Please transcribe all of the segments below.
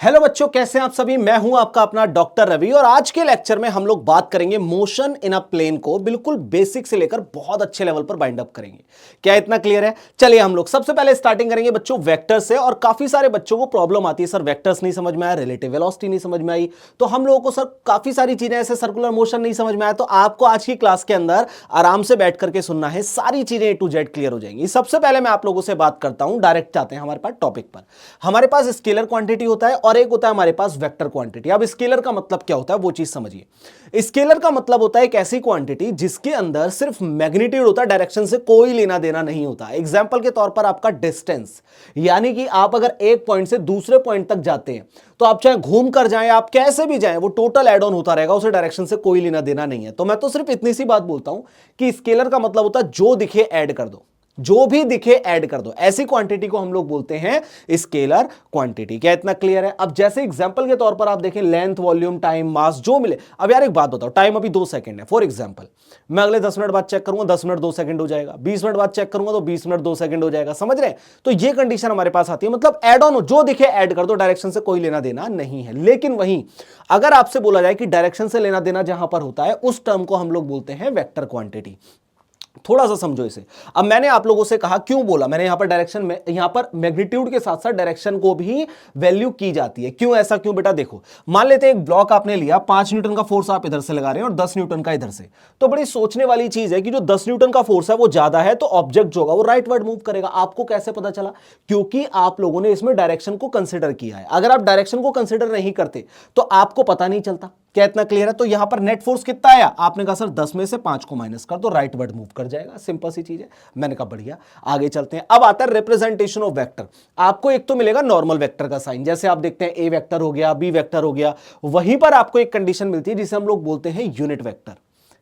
Hello बच्चों, कैसे हैं आप सभी। मैं हूं आपका अपना डॉक्टर रवि और आज के लेक्चर में हम लोग बात करेंगे मोशन इन अ प्लेन को बिल्कुल बेसिक से लेकर बहुत अच्छे लेवल पर बाइंड अप करेंगे। क्या इतना क्लियर है? चलिए हम लोग सबसे पहले स्टार्टिंग करेंगे बच्चों वेक्टर से। और काफी सारे बच्चों को प्रॉब्लम आती है, सर वेक्टर्स नहीं समझ में आया, रिलेटिव वेलोसिटी नहीं समझ में आई। तो हम लोगों को सर काफी सारी चीजें ऐसे सर्कुलर मोशन नहीं समझ में आया, तो आपको आज की क्लास के अंदर आराम से बैठ करके सुनना है, सारी चीजें ए टू जेड क्लियर हो जाएंगी। सबसे पहले मैं आप लोगों से बात करता हूं, डायरेक्ट जाते हैं हमारे पास टॉपिक पर। हमारे पास स्केलर क्वांटिटी होता है और एक होता है हमारे पास वेक्टर क्वांटिटी। अब स्केलर का मतलब क्या होता है वो चीज समझिए। स्केलर का मतलब होता है एक ऐसी क्वांटिटी जिसके अंदर सिर्फ मैग्नीट्यूड होता है, डायरेक्शन से कोई लेना देना नहीं होता। एग्जांपल के तौर पर आपका डिस्टेंस, यानी कि आप अगर एक पॉइंट से दूसरे पॉइंट तक जाते हैं तो आप चाहे घूम कर जाएं, आप कैसे भी जाएं, वो टोटल एड ऑन होता रहेगा, उसे डायरेक्शन से कोई लेना देना नहीं है। तो मैं तो सिर्फ इतनी सी बात बोलता हूं कि स्केलर का मतलब होता है जो दिखे ऐड कर दो, जो भी दिखे ऐड कर दो। ऐसी क्वांटिटी को हम लोग बोलते हैं स्केलर क्वांटिटी। क्या इतना क्लियर है? अब जैसे एग्जांपल के तौर पर आप देखें, लेंथ, वॉल्यूम, टाइम, मास जो मिले। अब यार एक बात बताओ, टाइम अभी 2 सेकंड है, फॉर एग्जांपल मैं अगले 10 मिनट बाद चेक करूंगा, 10 मिनट 2 सेकंड हो जाएगा। 20 मिनट बाद चेक करूंगा तो 20 मिनट 2 सेकंड हो जाएगा। समझ रहे हैं? तो ये कंडीशन हमारे पास आती है, मतलब एड ऑन, जो दिखे ऐड कर दो, डायरेक्शन से कोई लेना देना नहीं है। लेकिन वहीं अगर आपसे बोला जाए कि डायरेक्शन से लेना देना जहां पर होता है, उस टर्म को हम लोग बोलते हैं वेक्टर क्वांटिटी। थोड़ा सा समझो इसे। अब मैंने आप लोगों से कहा, क्यों बोला मैंने यहां पर डायरेक्शन में, यहां पर मैग्नीट्यूड के साथ साथ डायरेक्शन को भी वैल्यू की जाती है। क्यों ऐसा क्यों बेटा? देखो, मान लेते हैं एक ब्लॉक आपने लिया, 5 न्यूटन का फोर्स आप इधर से लगा रहे हैं और 10 न्यूटन का इधर से। तो बड़ी सोचने वाली चीज है कि जो 10 न्यूटन का फोर्स है वो ज्यादा है, तो ऑब्जेक्ट जो होगा वो राइटवर्ड मूव करेगा। आपको कैसे पता चला? क्योंकि आप लोगों ने इसमें डायरेक्शन को कंसिडर किया है। अगर आप डायरेक्शन को कंसिडर नहीं करते तो आपको पता नहीं चलता। क्या इतना क्लियर है? तो यहां पर नेट फोर्स कितना आया? आपने कहा सर 10 में से 5 को माइनस कर दो, राइटवर्ड मूव कर जाएगा। सिंपल सी चीज है। मैंने कहा बढ़िया, आगे चलते हैं। अब आता है रिप्रेजेंटेशन ऑफ वेक्टर। आपको एक तो मिलेगा नॉर्मल वेक्टर का साइन, जैसे आप देखते हैं ए वेक्टर हो गया, बी वेक्टर हो गया। वहीं पर आपको एक कंडीशन मिलती है जिसे हम लोग बोलते हैं यूनिट वेक्टर।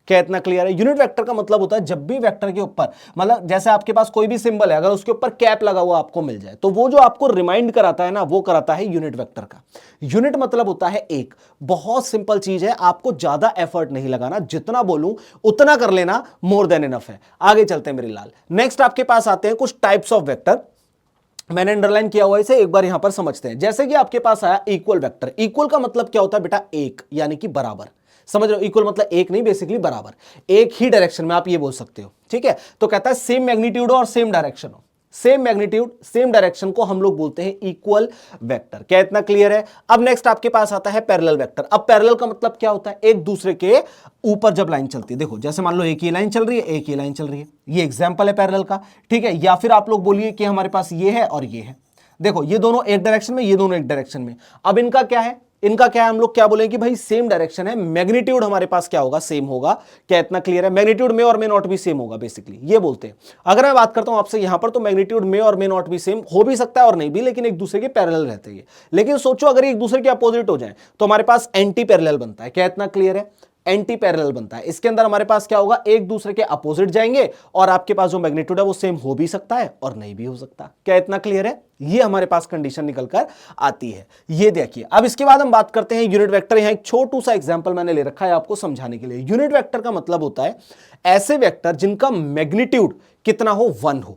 क्या इतना क्लियर है? यूनिट वेक्टर का मतलब होता है जब भी वेक्टर के ऊपर, मतलब जैसे आपके पास कोई भी सिंबल है, अगर उसके ऊपर कैप लगा हुआ आपको मिल जाए, तो वो जो आपको रिमाइंड कराता है ना, वो कराता है यूनिट वेक्टर का। यूनिट मतलब होता है एक। बहुत सिंपल चीज है, आपको ज्यादा एफर्ट नहीं लगाना, जितना बोलूं उतना कर लेना, मोर देन इनफ है। आगे चलते हैं मेरे लाल। नेक्स्ट आपके पास आते हैं कुछ टाइप्स ऑफ वेक्टर। मैंने अंडरलाइन किया हुआ इसे, एक बार यहां पर समझते हैं। जैसे कि आपके पास आया इक्वल वेक्टर। इक्वल का मतलब क्या होता है बेटा? एक, यानी कि बराबर। समझ रहे हो? इक्वल मतलब एक नहीं, बेसिकली बराबर, एक ही डायरेक्शन में, आप ये बोल सकते हो। ठीक है? तो कहता है सेम मैग्नीट्यूड हो और सेम डायरेक्शन हो। सेम मैग्नीट्यूड सेम डायरेक्शन को हम लोग बोलते हैं इक्वल वेक्टर। क्या इतना क्लियर है? अब नेक्स्ट आपके पास आता है पैरेलल वेक्टर। अब पैरेलल का मतलब क्या होता है? एक दूसरे के ऊपर जब लाइन चलती है। देखो, जैसे मान लो एक ही लाइन चल रही है, एक ही लाइन चल रही है, ये एग्जांपल है पैरेलल का। ठीक है? या फिर आप लोग बोलिए कि हमारे पास ये है और ये है। देखो, ये दोनों एक डायरेक्शन में, ये दोनों एक डायरेक्शन में। अब इनका क्या है? इनका क्या है? हम लोग क्या बोलेंगे कि भाई सेम डायरेक्शन है, मैग्नीट्यूड हमारे पास क्या होगा? सेम होगा। क्या इतना क्लियर है? मैग्नीट्यूड में और मे नॉट भी सेम होगा, बेसिकली ये बोलते हैं। अगर मैं बात करता हूं आपसे यहां पर, तो मैग्नीट्यूड में और मे नॉट भी सेम हो भी सकता है और नहीं भी, लेकिन एक दूसरे के पैरेलल रहते हैं। लेकिन सोचो अगर एक दूसरे के अपोजिट हो जाए तो हमारे पास एंटी पैरेलल बनता है। क्या इतना क्लियर है? एंटी पैरेलल बनता है। इसके अंदर हमारे पास क्या होगा? एक दूसरे के अपोजिट जाएंगे और आपके पास जो मैग्नीट्यूड है वो सेम हो भी सकता है और नहीं भी हो सकता। क्या इतना क्लियर है? ये हमारे पास कंडीशन निकल कर आती है। ये देखिए, अब इसके बाद हम बात करते हैं यूनिट वेक्टर। यहां एक छोटू सा एग्जांपल मैंने ले रखा है आपको समझाने के लिए। यूनिट वेक्टर का मतलब होता है ऐसे वेक्टर जिनका मैग्नीट्यूड कितना हो? 1 हो।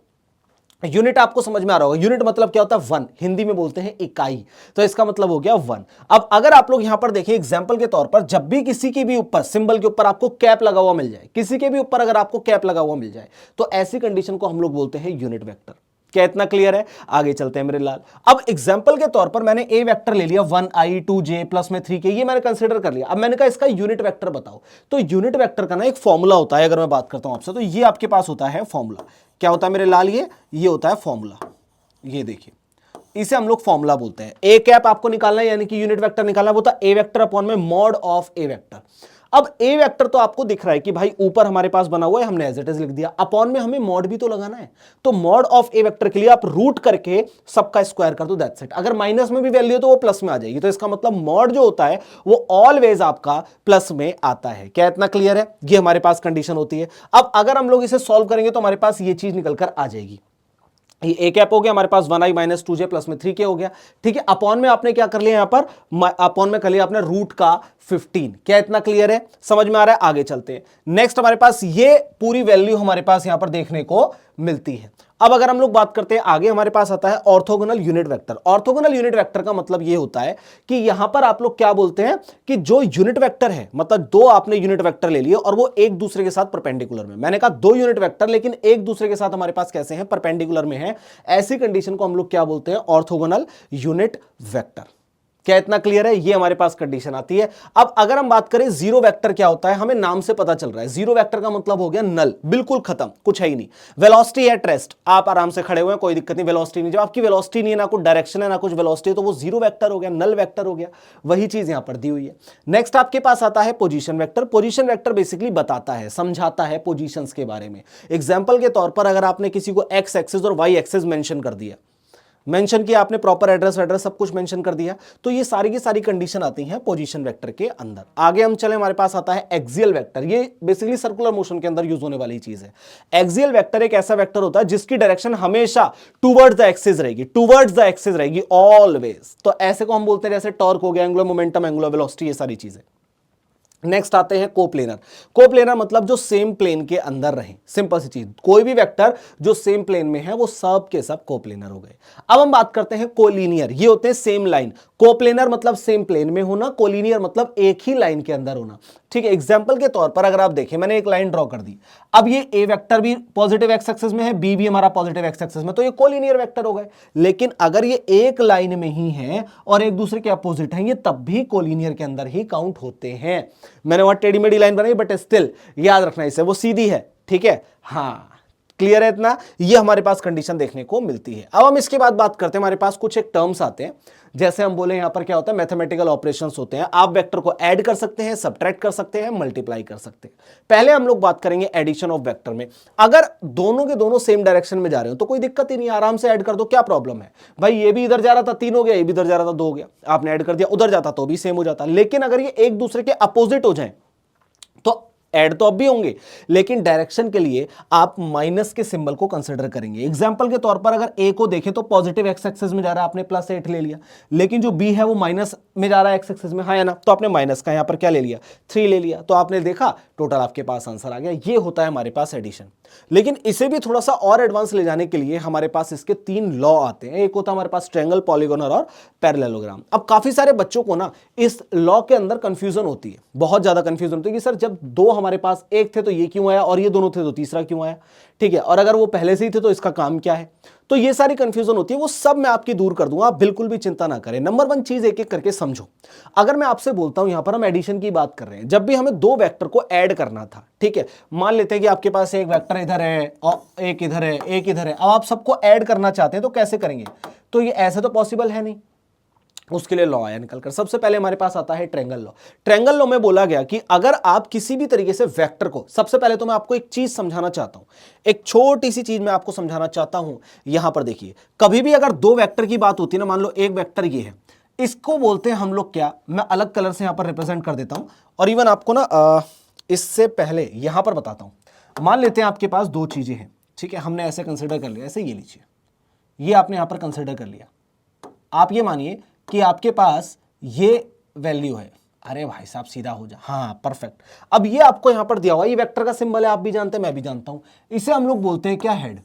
यूनिट आपको समझ में आ रहा होगा। यूनिट मतलब क्या होता है? 1। हिंदी में बोलते हैं इकाई, तो इसका मतलब हो गया 1। अब अगर आप लोग यहां पर देखिए एग्जांपल के तौर पर, जब भी किसी के भी ऊपर सिंबल के ऊपर आपको कैप लगा हुआ मिल जाए, किसी के भी ऊपर अगर आपको कैप लगा हुआ मिल जाए, तो ऐसी कंडीशन को हम लोग बोलते हैं यूनिट वेक्टर। क्या इतना क्लियर है? आगे चलते हैं मेरे लाल। अब एग्जांपल के तौर पर मैंने ए वेक्टर ले लिया, 1i 2j प्लस में 3k, ये मैंने कंसीडर कर लिया। अब मैंने कहा इसका यूनिट वेक्टर बताओ। तो यूनिट वेक्टर का ना एक फॉर्मूला होता है। अगर मैं बात करता हूं आपसे, तो ये आपके पास होता है फॉर्मूला। क्या होता है मेरे लाल? ये होता है फॉर्मूला। ये देखिए, इसे हम लोग फॉर्मूला बोलते हैं। ए कैप आपको निकालना है, यानी कि यूनिट वेक्टर निकालना है, वो था ए वेक्टर अपॉन में मॉड ऑफ ए वेक्टर। अब ए वेक्टर तो आपको दिख रहा है कि भाई ऊपर हमारे पास बना हुआ है, हमने एज इट इज लिख दिया। अपॉन में हमें मॉड भी तो लगाना है, तो मॉड ऑफ ए वेक्टर के लिए आप रूट करके सबका स्क्वायर कर दो, दैट्स इट। अगर माइनस में भी वैल्यू है तो वो प्लस में आ जाएगी। तो इसका मतलब मॉड जो होता है वो ऑलवेज आपका प्लस में आता है। क्या इतना क्लियर है? ये हमारे पास कंडीशन होती है। अब अगर हम लोग इसे सॉल्व करेंगे तो हमारे पास ये चीज निकल कर आ जाएगी। ये ए कैप हो गया हमारे पास, 1i माइनस 2j प्लस में 3k हो गया। ठीक है? अपॉन में आपने क्या कर लिया? यहां पर अपॉन में कर लिया आपने रूट का 15। क्या इतना क्लियर है? समझ में आ रहा है? आगे चलते हैं। नेक्स्ट हमारे पास ये पूरी वैल्यू हमारे पास यहां पर देखने को मिलती है। अब अगर हम लोग बात करते हैं आगे, हमारे पास आता है orthogonal unit vector. Orthogonal unit vector का मतलब ये होता है कि यहां पर आप लोग क्या बोलते हैं कि जो यूनिट वेक्टर है, मतलब दो आपने यूनिट वेक्टर ले लिए और वो एक दूसरे के साथ परपेंडिकुलर में, मैंने कहा दो यूनिट वेक्टर लेकिन एक दूसरे के साथ हमारे पास कैसे हैं, परपेंडिकुलर में है, ऐसी कंडीशन को हम लोग क्या बोलते हैं, ऑर्थोगोनल यूनिट वेक्टर। क्या इतना क्लियर है? ये हमारे पास कंडीशन आती है। अब अगर हम बात करें जीरो वेक्टर क्या होता है, हमें नाम से पता चल रहा है, जीरो वेक्टर का मतलब हो गया नल, बिल्कुल खत्म, कुछ है ही नहीं। वेलोसिटी है ट्रेस्ट, आप आराम से खड़े हुए हैं, कोई दिक्कत नहीं, वेलोसिटी नहीं, जब आपकी वेलोसिटी नहीं है, ना कुछ डायरेक्शन है ना कुछ वेलोसिटी है, तो वो जीरो वेक्टर हो गया, नल वेक्टर हो गया। वही चीज यहां पर दी हुई है। नेक्स्ट आपके पास आता है position vector. Position vector basically बताता है, समझाता है पोजीशंस के बारे में। एग्जांपल के तौर पर अगर आपने किसी को एक्स एक्सिस और वाई एक्सिस मेंशन कर दिया, मेंशन किया आपने, प्रॉपर एड्रेस सब कुछ मेंशन कर दिया, तो ये सारी की सारी कंडीशन आती हैं पोजीशन वेक्टर के अंदर। आगे हम चले, हमारे पास आता है एक्सियल वेक्टर। ये बेसिकली सर्कुलर मोशन के अंदर यूज होने वाली चीज है। एक्सियल वेक्टर एक ऐसा वेक्टर होता है जिसकी डायरेक्शन हमेशा टुवर्ड्स द एक्सिस रहेगी, टुवर्ड्स द एक्सिस रहेगी ऑलवेज। तो ऐसे को हम बोलते हैं जैसे टॉर्क हो गया, एंगुलर मोमेंटम, एंगुलर वेलोसिटी, ये सारी चीजें। नेक्स्ट आते हैं कोप्लेनर। कोप्लेनर मतलब जो सेम प्लेन के अंदर रहे, सिंपल सी चीज, कोई भी वेक्टर जो सेम प्लेन में है वो सब के सब कोप्लेनर हो गए। अब हम बात करते हैं कोलिनियर। ये होते हैं सेम लाइन। कोप्लेनर मतलब सेम प्लेन में होना, कोलिनियर मतलब एक ही लाइन के अंदर होना। ठीक है, एग्जांपल के तौर पर अगर आप देखें, मैंने एक लाइन ड्रॉ कर दी, अब ये ए वेक्टर भी पॉजिटिव एक्स एक्सिस में है, बी भी हमारा पॉजिटिव एक्स एक्सिस में, तो ये कोलिनियर वेक्टर हो गए। लेकिन अगर ये एक लाइन में ही है और एक दूसरे के अपोजिट हैं, ये तब भी कोलिनियर के अंदर ही काउंट होते हैं। मैंने वहां टेढ़ी मेढ़ी लाइन बनाई, बट स्टिल याद रखना इसे, वो सीधी है। ठीक है, हाँ क्लियर है इतना? ये हमारे पास कंडीशन देखने को मिलती है। अब हम इसके बाद बात करते हैं, हमारे पास कुछ एक टर्म्स आते हैं, जैसे हम बोले यहां पर क्या होता है, मैथमेटिकल ऑपरेशंस होते हैं। आप वेक्टर को ऐड कर सकते हैं, सबट्रैक्ट कर सकते हैं, मल्टीप्लाई कर सकते हैं। पहले हम लोग बात करेंगे एडिशन ऑफ वेक्टर में। अगर दोनों के दोनों सेम डायरेक्शन में जा रहे हो तो कोई दिक्कत ही नहीं, आराम से ऐड कर दो, क्या प्रॉब्लम है भाई? ये भी इधर जा रहा था 3 हो गया, ये भी इधर जा रहा था 2 हो गया, आपने ऐड कर दिया, उधर जाता तो भी सेम हो जाता। लेकिन अगर ये एक दूसरे के अपोजिट हो जाए तो ऐड तो अब भी होंगे, लेकिन डायरेक्शन के लिए आप माइनस के सिंबल को कंसीडर करेंगे। एग्जांपल के तौर पर अगर ए को देखें तो पॉजिटिव एक्स एक्सिस में जा रहा है, आपने +8 ले लिया, लेकिन जो बी है वो माइनस में जा रहा है एक्स एक्सिस में, हाँ या ना, तो आपने माइनस का यहां पर क्या ले लिया, 3 ले लिया, तो आपने देखा टोटल आपके पास आंसर आ गया। ये होता है हमारे पास एडिशन। लेकिन इसे भी थोड़ा सा और एडवांस ले जाने के लिए हमारे पास इसके 3 लॉ आते हैं। एक होता है हमारे पास ट्रायंगल, पॉलीगोनल और पैरेललोग्राम। अब काफी सारे बच्चों को ना इस लॉ के अंदर कंफ्यूजन होती है, बहुत ज्यादा कंफ्यूजन होती है कि सर जब दो हमारे पास एक थे तो ये क्यों आया, और ये दोनों थे तो तीसरा क्यों आया। ठीक है, और अगर वो पहले से ही थे तो इसका काम क्या है। तो ये सारी कंफ्यूजन होती है, वो सब मैं आपकी दूर कर दूंगा, आप बिल्कुल भी चिंता ना करें। नंबर 1 चीज एक एक करके समझो। अगर मैं आपसे बोलता हूं, यहां पर हम एडिशन की बात कर रहे हैं, जब भी हमें दो वेक्टर को ऐड करना था, ठीक है, मान लेते हैं कि आपके पास एक वेक्टर इधर है और एक इधर है, एक इधर है, अब आप सबको ऐड करना चाहते हैं तो कैसे करेंगे? तो ये ऐसे तो पॉसिबल है नहीं, उसके लिए लॉ आया निकलकर। सबसे पहले हमारे पास आता है ट्रायंगल लॉ। ट्रायंगल लॉ में बोला गया कि अगर आप किसी भी तरीके से वेक्टर को, सबसे पहले तो मैं आपको एक चीज समझाना चाहता हूं, एक छोटी सी चीज मैं आपको समझाना चाहता हूं। यहां पर देखिए, कभी भी अगर दो वेक्टर की बात होती है ना, मान लो एक वेक्टर ये है, इसको बोलते हैं हम लोग क्या, मैं अलग कलर से यहां पर रिप्रेजेंट कर देता हूं, और इवन आपको ना इससे पहले यहां पर बताता हूं। मान लेते हैं आपके पास दो चीजें हैं, ठीक है, हमने ऐसे कंसिडर कर लिया, ऐसे ये लीजिए, ये आपने यहां पर कंसिडर कर लिया। आप ये मानिए कि आपके पास ये वैल्यू है, अरे भाई साहब सीधा हो जा, हाँ परफेक्ट। अब ये आपको यहां पर दिया हुआ, ये वेक्टर का सिंबल है, आप भी जानते हैं, मैं भी जानता हूं, इसे हम लोग बोलते हैं क्या, हेड।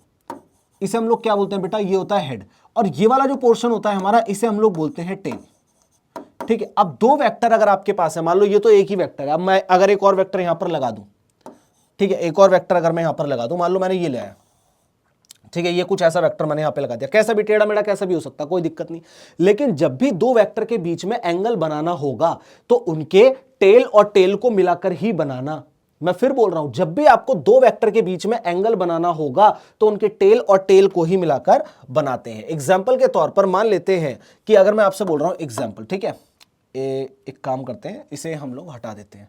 इसे हम लोग क्या बोलते हैं बेटा, ये होता है हेड। और ये वाला जो पोर्शन होता है हमारा, इसे हम लोग बोलते हैं टेल। ठीक है, अब दो वेक्टर अगर आपके पास है, मान लो ये तो एक ही वेक्टर है, अब मैं अगर एक और वेक्टर यहां पर लगा दूं, ठीक है, एक और वेक्टर अगर मैं यहां पर लगा दूं, मान लो मैंने ये लिया, ठीक है, ये कुछ ऐसा वेक्टर मैंने यहां पे लगा दिया, कैसा भी टेढ़ा मेढ़ा कैसा भी हो सकता, कोई दिक्कत नहीं। लेकिन जब भी दो वेक्टर के बीच में एंगल बनाना होगा तो उनके टेल और टेल को मिलाकर ही बनाना। मैं फिर बोल रहा हूं, जब भी आपको दो वेक्टर के बीच में एंगल बनाना होगा तो उनके टेल और टेल को ही मिलाकर बनाते हैं। एग्जाम्पल के तौर पर मान लेते हैं कि अगर मैं आपसे बोल रहा हूं एग्जाम्पल, ठीक है, एक काम करते हैं, इसे हम लोग हटा देते हैं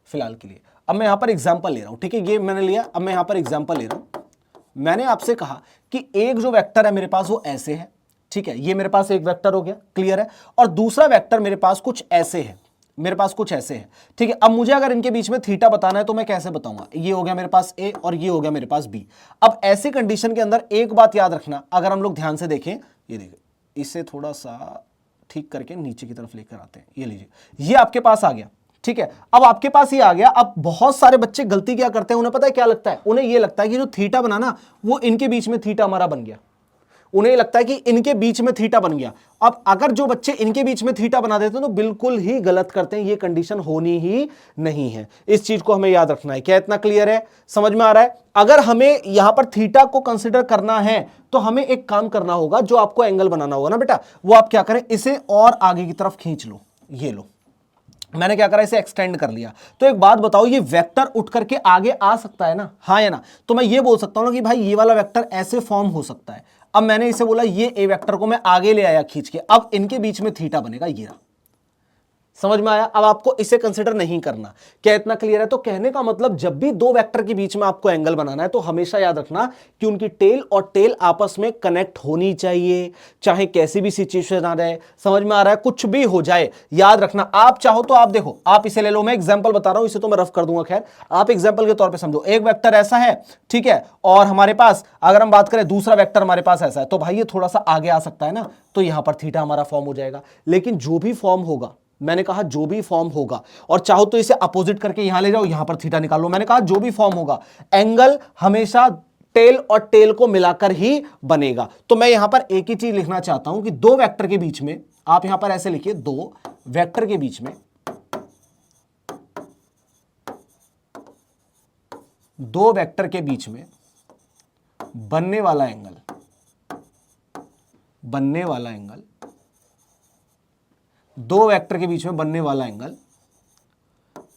फिलहाल के लिए। अब मैं यहां पर एग्जाम्पल ले रहा हूं, ठीक है, ये मैंने लिया, अब मैं यहां पर एग्जाम्पल ले रहा हूं। मैंने आपसे कहा कि एक जो वेक्टर है मेरे पास वो ऐसे है, ठीक है, ये मेरे पास एक वेक्टर हो गया, क्लियर है, और दूसरा वेक्टर मेरे पास कुछ ऐसे है, मेरे पास कुछ ऐसे है, ठीक है। अब मुझे अगर इनके बीच में थीटा बताना है तो मैं कैसे बताऊंगा, ये हो गया मेरे पास ए और ये हो गया मेरे पास बी। अब ऐसी कंडीशन के अंदर एक बात याद रखना, अगर हम लोग ध्यान से देखें, ये देखिए, इसे थोड़ा सा ठीक करके नीचे की तरफ लेकर आते हैं, ये लीजिए, ये आपके पास आ गया, ठीक है, अब आपके पास ये आ गया। अब बहुत सारे बच्चे गलती क्या करते हैं, उन्हें पता है क्या लगता है, उन्हें ये लगता है कि जो थीटा बना ना वो इनके बीच में थीटा हमारा बन गया, उन्हें लगता है कि इनके बीच में थीटा बन गया। अब अगर जो बच्चे इनके बीच में थीटा बना देते हैं तो बिल्कुल ही गलत करते हैं, ये कंडीशन होनी ही नहीं है। इस चीज को हमें याद रखना है। क्या इतना क्लियर है, समझ में आ रहा है? अगर हमें यहां पर थीटा को कंसीडर करना है तो हमें एक काम करना होगा, जो आपको एंगल बनाना होगा ना बेटा, वो आप क्या करें, इसे और आगे की तरफ खींच लो। ये लो, मैंने क्या करा, इसे एक्सटेंड कर लिया। तो एक बात बताओ, ये वेक्टर उठ करके आगे आ सकता है ना, हाँ या ना? तो मैं ये बोल सकता हूं ना कि भाई ये वाला वेक्टर ऐसे फॉर्म हो सकता है। अब मैंने इसे बोला ये ए वेक्टर को मैं आगे ले आया खींच के, अब इनके बीच में थीटा बनेगा, ये रहा। समझ में आया? अब आपको इसे कंसिडर नहीं करना। क्या इतना क्लियर है? तो कहने का मतलब जब भी दो वेक्टर के बीच में आपको एंगल बनाना है तो हमेशा याद रखना कि उनकी टेल और टेल आपस में कनेक्ट होनी चाहिए, चाहे कैसी भी सिचुएशन आ जाए। समझ में आ रहा है? कुछ भी हो जाए याद रखना। आप चाहो तो आप देखो, आप इसे ले लो, मैं एग्जाम्पल बता रहा हूं, इसे तो मैं रफ कर दूंगा, खैर आप एग्जाम्पल के तौर पर समझो। एक वेक्टर ऐसा है, ठीक है, और हमारे पास अगर हम बात करें दूसरा वेक्टर हमारे पास ऐसा है, तो भाई ये थोड़ा सा आगे आ सकता है ना, तो यहां पर थीटा हमारा फॉर्म हो जाएगा। लेकिन जो भी फॉर्म होगा, मैंने कहा जो भी फॉर्म होगा, और चाहो तो इसे अपोजिट करके यहां ले जाओ, यहां पर थीटा निकालो, मैंने कहा जो भी फॉर्म होगा, एंगल हमेशा टेल और टेल को मिलाकर ही बनेगा। तो मैं यहां पर एक ही चीज लिखना चाहता हूं कि दो वेक्टर के बीच में, आप यहां पर ऐसे लिखिए, दो वेक्टर के बीच में, दो वेक्टर के बीच में बनने वाला एंगल, दो वेक्टर के बीच में बनने वाला एंगल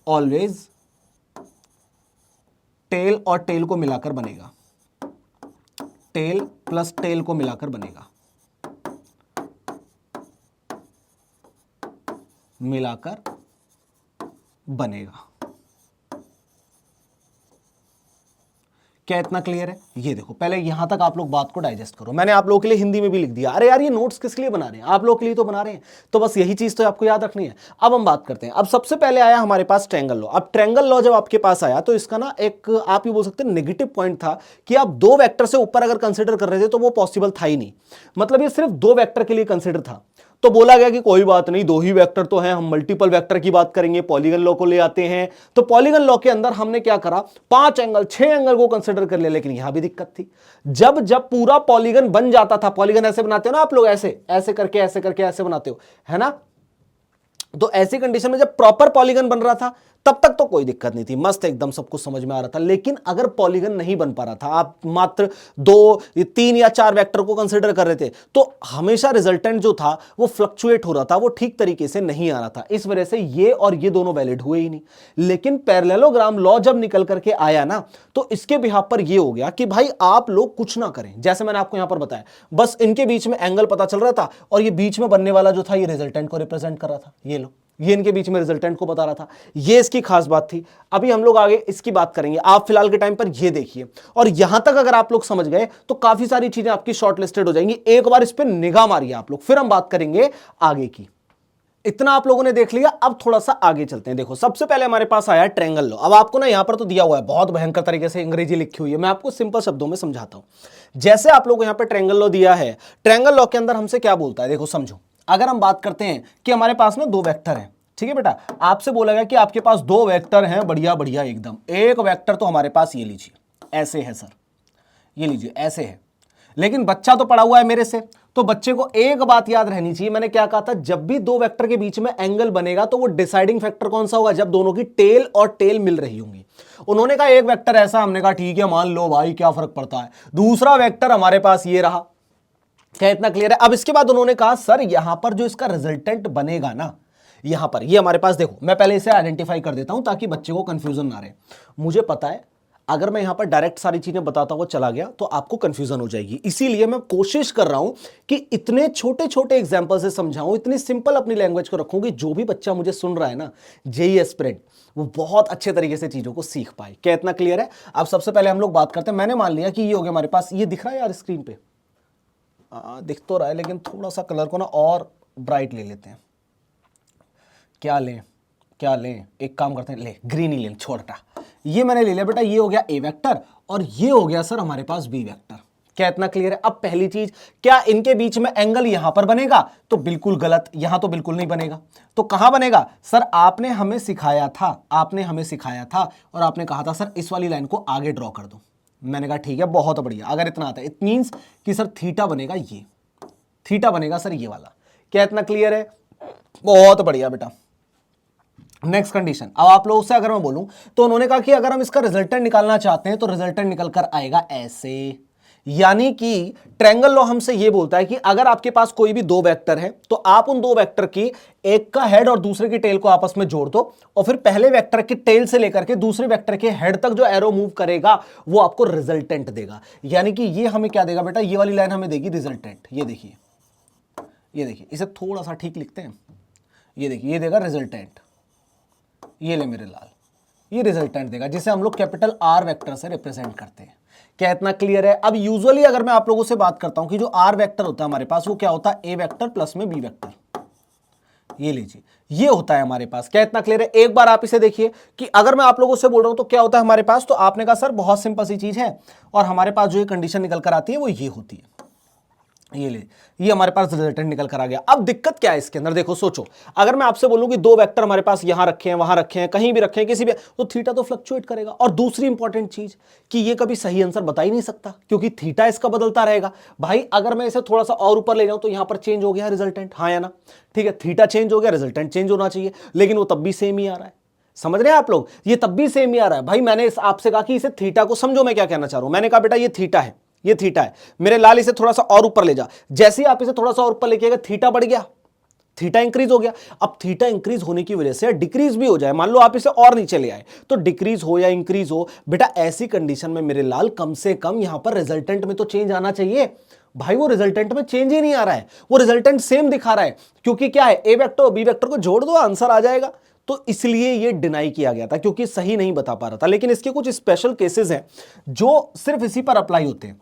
ऑलवेज टेल और टेल को मिलाकर बनेगा, टेल प्लस टेल को मिलाकर बनेगा, मिलाकर बनेगा। क्या इतना क्लियर है? ये देखो, पहले यहां तक आप लोग बात को डाइजेस्ट करो। मैंने आप लोगों के लिए हिंदी में भी लिख दिया। अरे यार, ये नोट्स किस लिए बना रहे हैं? आप लोगों के लिए तो बना रहे हैं, तो बस यही चीज तो आपको याद रखनी है। अब हम बात करते हैं। अब सबसे पहले आया हमारे पास ट्रायंगल लॉ। अब ट्रायंगल लॉ जब आपके पास आया तो इसका ना एक, आप ये बोल सकते हैं, नेगेटिव पॉइंट था कि आप दो वेक्टर से ऊपर अगर कंसिडर कर रहे थे तो वो पॉसिबल था ही नहीं। मतलब ये सिर्फ दो वेक्टर के लिए कंसिडर था। तो बोला गया कि कोई बात नहीं, दो ही वेक्टर तो हैं, हम मल्टीपल वेक्टर की बात करेंगे, पॉलीगन लॉ को ले आते हैं। तो पॉलीगन लॉ के अंदर हमने क्या करा, 5 एंगल 6 एंगल को कंसिडर कर लिया। लेकिन यहां भी दिक्कत थी, जब जब पूरा पॉलीगन बन जाता था, पॉलीगन ऐसे बनाते हो ना आप लोग, ऐसे ऐसे करके ऐसे करके ऐसे बनाते हो, है ना? तो ऐसी कंडीशन में जब प्रॉपर पॉलीगन बन रहा था तब तक तो कोई दिक्कत नहीं थी, मस्त एकदम सब कुछ समझ में आ रहा था। लेकिन अगर पॉलीगन नहीं बन पा रहा था, आप मात्र 2 3 या 4 वेक्टर को कंसीडर कर रहे थे, तो हमेशा रिजल्टेंट जो था वो फ्लक्चुएट हो रहा था, वो ठीक तरीके से नहीं आ रहा था। इस वजह से ये और ये दोनों वैलिड हुए ही नहीं। लेकिन पैरेललोग्राम लॉ जब निकल करके आया ना, तो इसके बिहाफ पर ये हो गया कि भाई आप लोग कुछ ना करें, जैसे मैंने आपको यहां पर बताया, बस इनके बीच में एंगल पता चल रहा था और ये बीच में बनने वाला जो था ये रिजल्टेंट को रिप्रेजेंट कर रहा था। ये लो, ये इनके बीच में रिजल्टेंट को बता रहा था, ये इसकी खास बात थी। अभी हम लोग आगे इसकी बात करेंगे, आप फिलहाल के टाइम पर ये देखिए। और यहां तक अगर आप लोग समझ गए तो काफी सारी चीजें आपकी शॉर्ट लिस्टेड हो जाएंगी। एक बार इस पर निगाह मारिए आप लोग, फिर हम बात करेंगे आगे की। इतना आप लोगों ने देख लिया, अब थोड़ा सा आगे चलते हैं। देखो, सबसे पहले हमारे पास आया ट्रायंगल लॉ। अब आपको ना यहां पर तो दिया हुआ है, बहुत भयंकर तरीके से अंग्रेजी लिखी हुई है, मैं आपको सिंपल शब्दों में समझाता हूं। जैसे आप लोग यहां पर ट्रायंगल लॉ दिया है, ट्रायंगल लॉ के अंदर हमसे क्या बोलता है, देखो समझो। अगर हम बात करते हैं कि हमारे पास ना दो वेक्टर हैं, ठीक है बेटा, आपसे बोला गया कि आपके पास दो वेक्टर हैं, बढ़िया बढ़िया एकदम। एक वेक्टर तो हमारे पास ये लीजिए, ऐसे है सर, ये लीजिए ऐसे है। लेकिन बच्चा तो पड़ा हुआ है मेरे से, तो बच्चे को एक बात याद रहनी चाहिए, मैंने क्या कहा था, जब भी दो वेक्टर के बीच में एंगल बनेगा तो वो डिसाइडिंग फैक्टर कौन सा होगा, जब दोनों की टेल और टेल मिल रही होंगी। उन्होंने कहा एक वेक्टर ऐसा, हमने कहा ठीक है मान लो भाई, क्या फर्क पड़ता है। दूसरा वेक्टर हमारे पास ये रहा। क्या इतना क्लियर है? अब इसके बाद उन्होंने कहा सर यहां पर जो इसका रिजल्टेंट बनेगा ना, यहां पर ये हमारे पास, देखो मैं पहले इसे आइडेंटिफाई कर देता हूं ताकि बच्चे को कंफ्यूजन ना रहे। मुझे पता है अगर मैं यहां पर डायरेक्ट सारी चीजें बताता हुआ चला गया तो आपको कंफ्यूजन हो जाएगी, इसीलिए मैं कोशिश कर रहा हूं कि इतने छोटे छोटे एग्जांपल से समझाऊं, इतनी सिंपल अपनी लैंग्वेज को रखूं कि जो भी बच्चा मुझे सुन रहा है ना, जेईई एस्पिरेंट, वो बहुत अच्छे तरीके से चीजों को सीख पाए। क्या इतना क्लियर है? अब सबसे पहले हम लोग बात करते हैं, मैंने मान लिया कि ये हो गया हमारे पास, ये दिख रहा है यार स्क्रीन पे, दिख तो रहा है लेकिन थोड़ा सा कलर को ना और ब्राइट ले लेते हैं। क्या लें, क्या लें, एक काम करते हैं, ले ग्रीन ही लें, छोटा। ये मैंने ले लिया बेटा, ये हो गया ए वेक्टर और ये हो गया सर हमारे पास बी वेक्टर। क्या इतना क्लियर है? अब पहली चीज, क्या इनके बीच में एंगल यहां पर बनेगा? तो बिल्कुल गलत, यहां तो बिल्कुल नहीं बनेगा। तो कहां बनेगा? सर आपने हमें सिखाया था, और आपने कहा था सर इस वाली लाइन को आगे ड्रॉ कर दो। मैंने कहा ठीक है, बहुत बढ़िया। अगर इतना आता है, इट मींस कि सर थीटा बनेगा, ये थीटा बनेगा सर ये वाला। क्या इतना क्लियर है? बहुत बढ़िया बेटा। नेक्स्ट कंडीशन, अब आप लोगों से अगर मैं बोलूं तो उन्होंने कहा कि अगर हम इसका रिजल्टेंट निकालना चाहते हैं तो रिजल्टेंट निकल कर आएगा ऐसे। यानी कि ट्रायंगल लॉ हमसे यह बोलता है कि अगर आपके पास कोई भी दो वेक्टर है तो आप उन दो वेक्टर की एक का हेड और दूसरे की टेल को आपस में जोड़ दो, और फिर पहले वेक्टर की टेल से लेकर के दूसरे वेक्टर के हेड तक जो एरो मूव करेगा वो आपको रिजल्टेंट देगा। यानी कि ये हमें क्या देगा बेटा? ये वाली लाइन हमें देगी रिजल्टेंट। ये देखिए, इसे थोड़ा सा ठीक लिखते हैं। ये देखिए, ये देगा रिजल्टेंट। ये ले मेरे लाल, ये रिजल्टेंट देगा, जिसे हम लोग कैपिटल आर वेक्टर से रिप्रेजेंट करते हैं। क्या इतना क्लियर है? अब यूजुअली अगर मैं आप लोगों से बात करता हूं कि जो आर वेक्टर होता है हमारे पास, वो क्या होता है? ए वेक्टर प्लस में बी वेक्टर। ये लीजिए, ये होता है हमारे पास। क्या इतना क्लियर है? एक बार आप इसे देखिए कि अगर मैं आप लोगों से बोल रहा हूं तो क्या होता है हमारे पास, तो आपने कहा सर बहुत सिंपल सी चीज है, और हमारे पास जो ये कंडीशन निकल कर आती है वो ये होती है। ये हमारे पास रिजल्टेंट निकल कर आ गया। अब दिक्कत क्या है इसके अंदर? देखो सोचो, अगर मैं आपसे बोलूं कि दो वेक्टर हमारे पास यहां रखे हैं, वहां रखे हैं, कहीं भी रखे हैं, किसी भी, तो थीटा तो फ्लक्चुएट करेगा। और दूसरी इंपॉर्टेंट चीज कि ये कभी सही आंसर बता ही नहीं सकता, क्योंकि थीटा इसका बदलता रहेगा। भाई अगर मैं इसे थोड़ा सा और ऊपर ले जाऊं तो यहां पर चेंज हो गया रिजल्टेंट, हाँ या ना? ठीक है, थीटा चेंज हो गया, रिजल्टेंट चेंज होना चाहिए, लेकिन वो तब भी सेम ही आ रहा है। समझ रहे हैं आप लोग? ये तब भी सेम ही आ रहा है। भाई मैंने आपसे कहा कि इसे थीटा को समझो, मैं क्या कहना चाह रहा हूं। मैंने कहा बेटा ये थीटा है, ये थीटा है मेरे लाल, इसे थोड़ा सा और ऊपर ले जा। जैसे ही आप इसे थोड़ा सा और ऊपर लेके गए, थीटा बढ़ गया, थीटा इंक्रीज हो गया। अब थीटा इंक्रीज होने की वजह से डिक्रीज भी हो जाए, मान लो आप इसे और नीचे ले आए, तो डिक्रीज हो या इंक्रीज हो, बेटा ऐसी कंडीशन में मेरे लाल कम से कम यहां पर रिजल्टेंट में तो चेंज आना चाहिए। भाई वो रिजल्टेंट में चेंज ही नहीं आ रहा है, वो रिजल्टेंट सेम दिखा रहा है, क्योंकि क्या है, ए वेक्टर बी वेक्टर को जोड़ दो आंसर आ जाएगा। तो इसलिए ये डिनाई किया गया था, क्योंकि सही नहीं बता पा रहा था। लेकिन इसके कुछ स्पेशल केसेस हैं जो सिर्फ इसी पर अप्लाई होते हैं,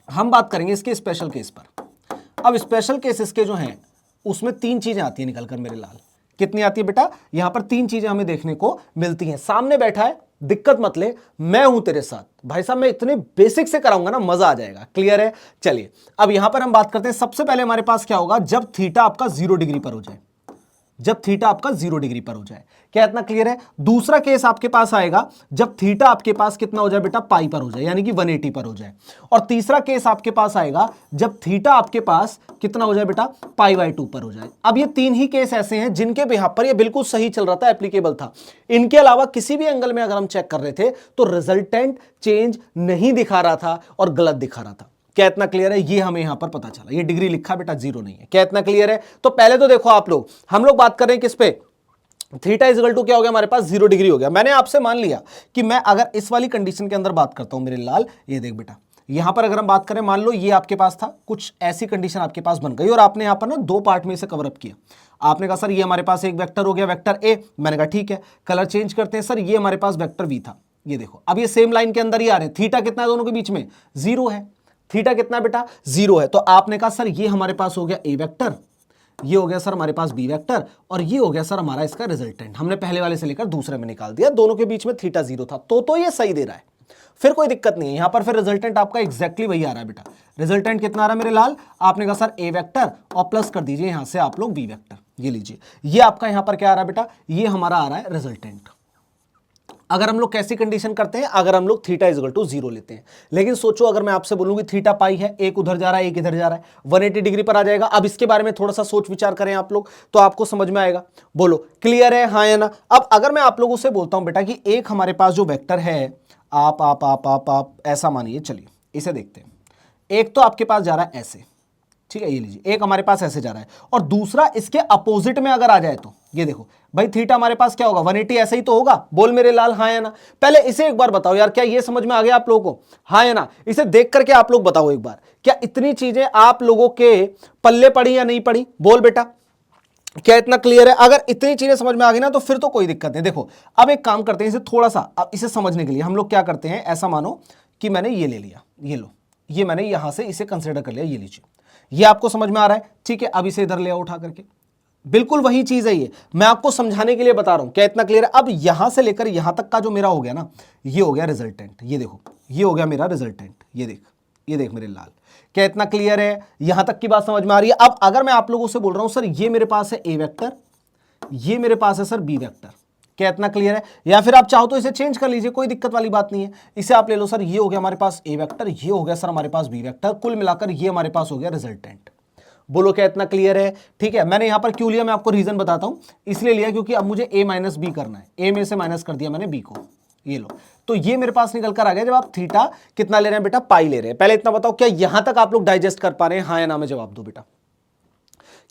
हम बात करेंगे इसके स्पेशल केस पर। अब स्पेशल केसेस के जो हैं उसमें तीन चीजें आती हैं निकल कर मेरे लाल। कितनी आती है बेटा? यहां पर तीन चीजें हमें देखने को मिलती हैं। सामने बैठा है, दिक्कत मत ले, मैं हूं तेरे साथ। भाई साहब मैं इतने बेसिक से कराऊंगा ना, मजा आ जाएगा। क्लियर है? चलिए अब यहां पर हम बात करते हैं। सबसे पहले हमारे पास क्या होगा? जब थीटा आपका 0 डिग्री पर हो जाए, जब थीटा आपका 0 डिग्री पर हो जाए। क्या इतना क्लियर है? दूसरा केस आपके पास आएगा जब थीटा आपके पास कितना हो जाए बेटा? पाई पर हो जाए, यानी कि 180 पर हो जाए। और तीसरा केस आपके पास आएगा जब थीटा आपके पास कितना हो जाए बेटा? पाई/2 पर हो जाए। अब ये तीन ही केस ऐसे हैं जिनके बिहाफ पर ये बिल्कुल सही चल रहा था, एप्लीकेबल था। इनके अलावा किसी भी एंगल में अगर हम चेक कर रहे थे तो रिजल्टेंट चेंज नहीं दिखा रहा था और गलत दिखा रहा था। क्या इतना क्लियर है? ये हमें यहां पर पता चला। ये डिग्री लिखा बेटा 0 नहीं है। क्या इतना क्लियर है? तो पहले तो देखो आप लोग, हम लोग बात कर रहे हैं किस पे? थीटा इक्वल टू क्या हो गया हमारे पास? 0 डिग्री हो गया। मैंने आपसे मान लिया कि मैं अगर इस वाली कंडीशन के अंदर बात करता हूं मेरे लाल, ये देख बेटा, यहां पर अगर हम बात करें, मान लो ये आपके पास था, कुछ ऐसी कंडीशन आपके पास बन गई और आपने यहां पर ना दो पार्ट में इसे कवर अप किया। आपने कहा सर ये हमारे पास एक वेक्टर हो गया, वेक्टर ए। मैंने कहा ठीक है, कलर चेंज करते हैं। सर ये हमारे पास वेक्टर वी था। ये देखो अब ये सेम लाइन के अंदर ही आ रहे हैं। थीटा कितना है दोनों के बीच में? 0 है। थीटा कितना बेटा? 0 है। तो आपने कहा सर ये हमारे पास हो गया ए वेक्टर, ये हो गया सर हमारे पास बी वेक्टर, और ये हो गया सर हमारा इसका रिजल्टेंट। हमने पहले वाले से लेकर दूसरे में निकाल दिया, दोनों के बीच में थीटा 0 था, तो ये सही दे रहा है, फिर कोई दिक्कत नहीं है। यहां पर फिर रिजल्टेंट आपका एग्जैक्टली वही आ रहा है बेटा। रिजल्टेंट कितना आ रहा है मेरे लाल? आपने कहा सर ए वेक्टर, और प्लस कर दीजिए यहां से आप लोग बी वेक्टर। ये लीजिए, ये आपका यहां पर क्या आ रहा है बेटा? ये हमारा आ रहा है रिजल्टेंट। अगर हम लोग कैसी कंडीशन करते हैं? अगर हम लोग थीटा इक्वल टू 0 लेते हैं। लेकिन सोचो अगर मैं आपसे बोलूं कि थीटा पाई है, एक उधर जा रहा है एक इधर जा रहा है, 180 डिग्री पर आ जाएगा। अब इसके बारे में थोड़ा सा सोच विचार करें आप लोग तो आपको समझ में आएगा। बोलो क्लियर है, हाँ या ना? अब अगर मैं आप लोगों से बोलता हूं बेटा कि एक हमारे पास जो वेक्टर है, आप ऐसा मानिए, चलिए इसे देखते हैं। एक तो आपके पास जा रहा है ऐसे, ठीक है, ये लीजिए, एक हमारे पास ऐसे जा रहा है, और दूसरा इसके अपोजिट में अगर आ जाए तो ये देखो भाई, थीटा हमारे पास क्या होगा? 180 ऐसे ही तो होगा। बोल मेरे लाल हाँ या ना? पहले इसे एक बार बताओ यार, क्या ये समझ में आ गया आप लोगों को? हाँ या ना? इसे देख करके आप लोग बताओ एक बार, क्या इतनी चीजें आप लोगों के पल्ले पड़ी या नहीं पड़ी? बोल बेटा, क्या इतना क्लियर है? अगर इतनी चीजें समझ में आ गई ना तो फिर तो कोई दिक्कत नहीं। देखो अब एक काम करते हैं, इसे थोड़ा सा, अब इसे समझने के लिए हम लोग क्या करते हैं, ऐसा मानो कि मैंने ये ले लिया, ये लो, ये मैंने यहां से इसे कंसिडर कर लिया, ये लीजिए, ये आपको समझ में आ रहा है? ठीक है, अब इसे इधर ले आओ उठा करके, बिल्कुल वही चीज है, ये मैं आपको समझाने के लिए बता रहा हूं। क्या इतना क्लियर है? अब यहां से लेकर यहां तक का जो मेरा हो गया ना, ये हो गया रिजल्टेंट। ये देखो, ये हो गया मेरा रिजल्टेंट। ये देख, ये देख मेरे लाल, क्या इतना क्लियर है? यहां तक की बात समझ में आ रही है? अब अगर मैं आप लोगों से बोल रहा हूं सर ये मेरे पास है ए वेक्टर, ये मेरे पास है सर बी वेक्टर, क्या इतना क्लियर है? या फिर आप चाहो तो इसे चेंज कर लीजिए, कोई दिक्कत वाली बात नहीं है। इसे आप ले लो सर, ये हो गया हमारे पास ए वेक्टर, ये हो गया सर हमारे पास बी वेक्टर, कुल मिलाकर ये हमारे पास हो गया रिजल्टेंट। बोलो क्या इतना क्लियर है? ठीक है, मैंने यहां पर क्यों लिया मैं आपको रीजन बताता हूं। इसलिए लिया क्योंकि अब मुझे a माइनस बी करना है, a में से माइनस कर दिया मैंने b को, ये लो। तो ये मेरे पास निकल कर आ गया। जब आप थीटा कितना ले रहे हैं बेटा, पाई ले रहे हैं। पहले इतना बताओ, क्या यहां तक आप लोग डाइजेस्ट कर पा रहे हैं? हाँ या ना में जवाब दो बेटा।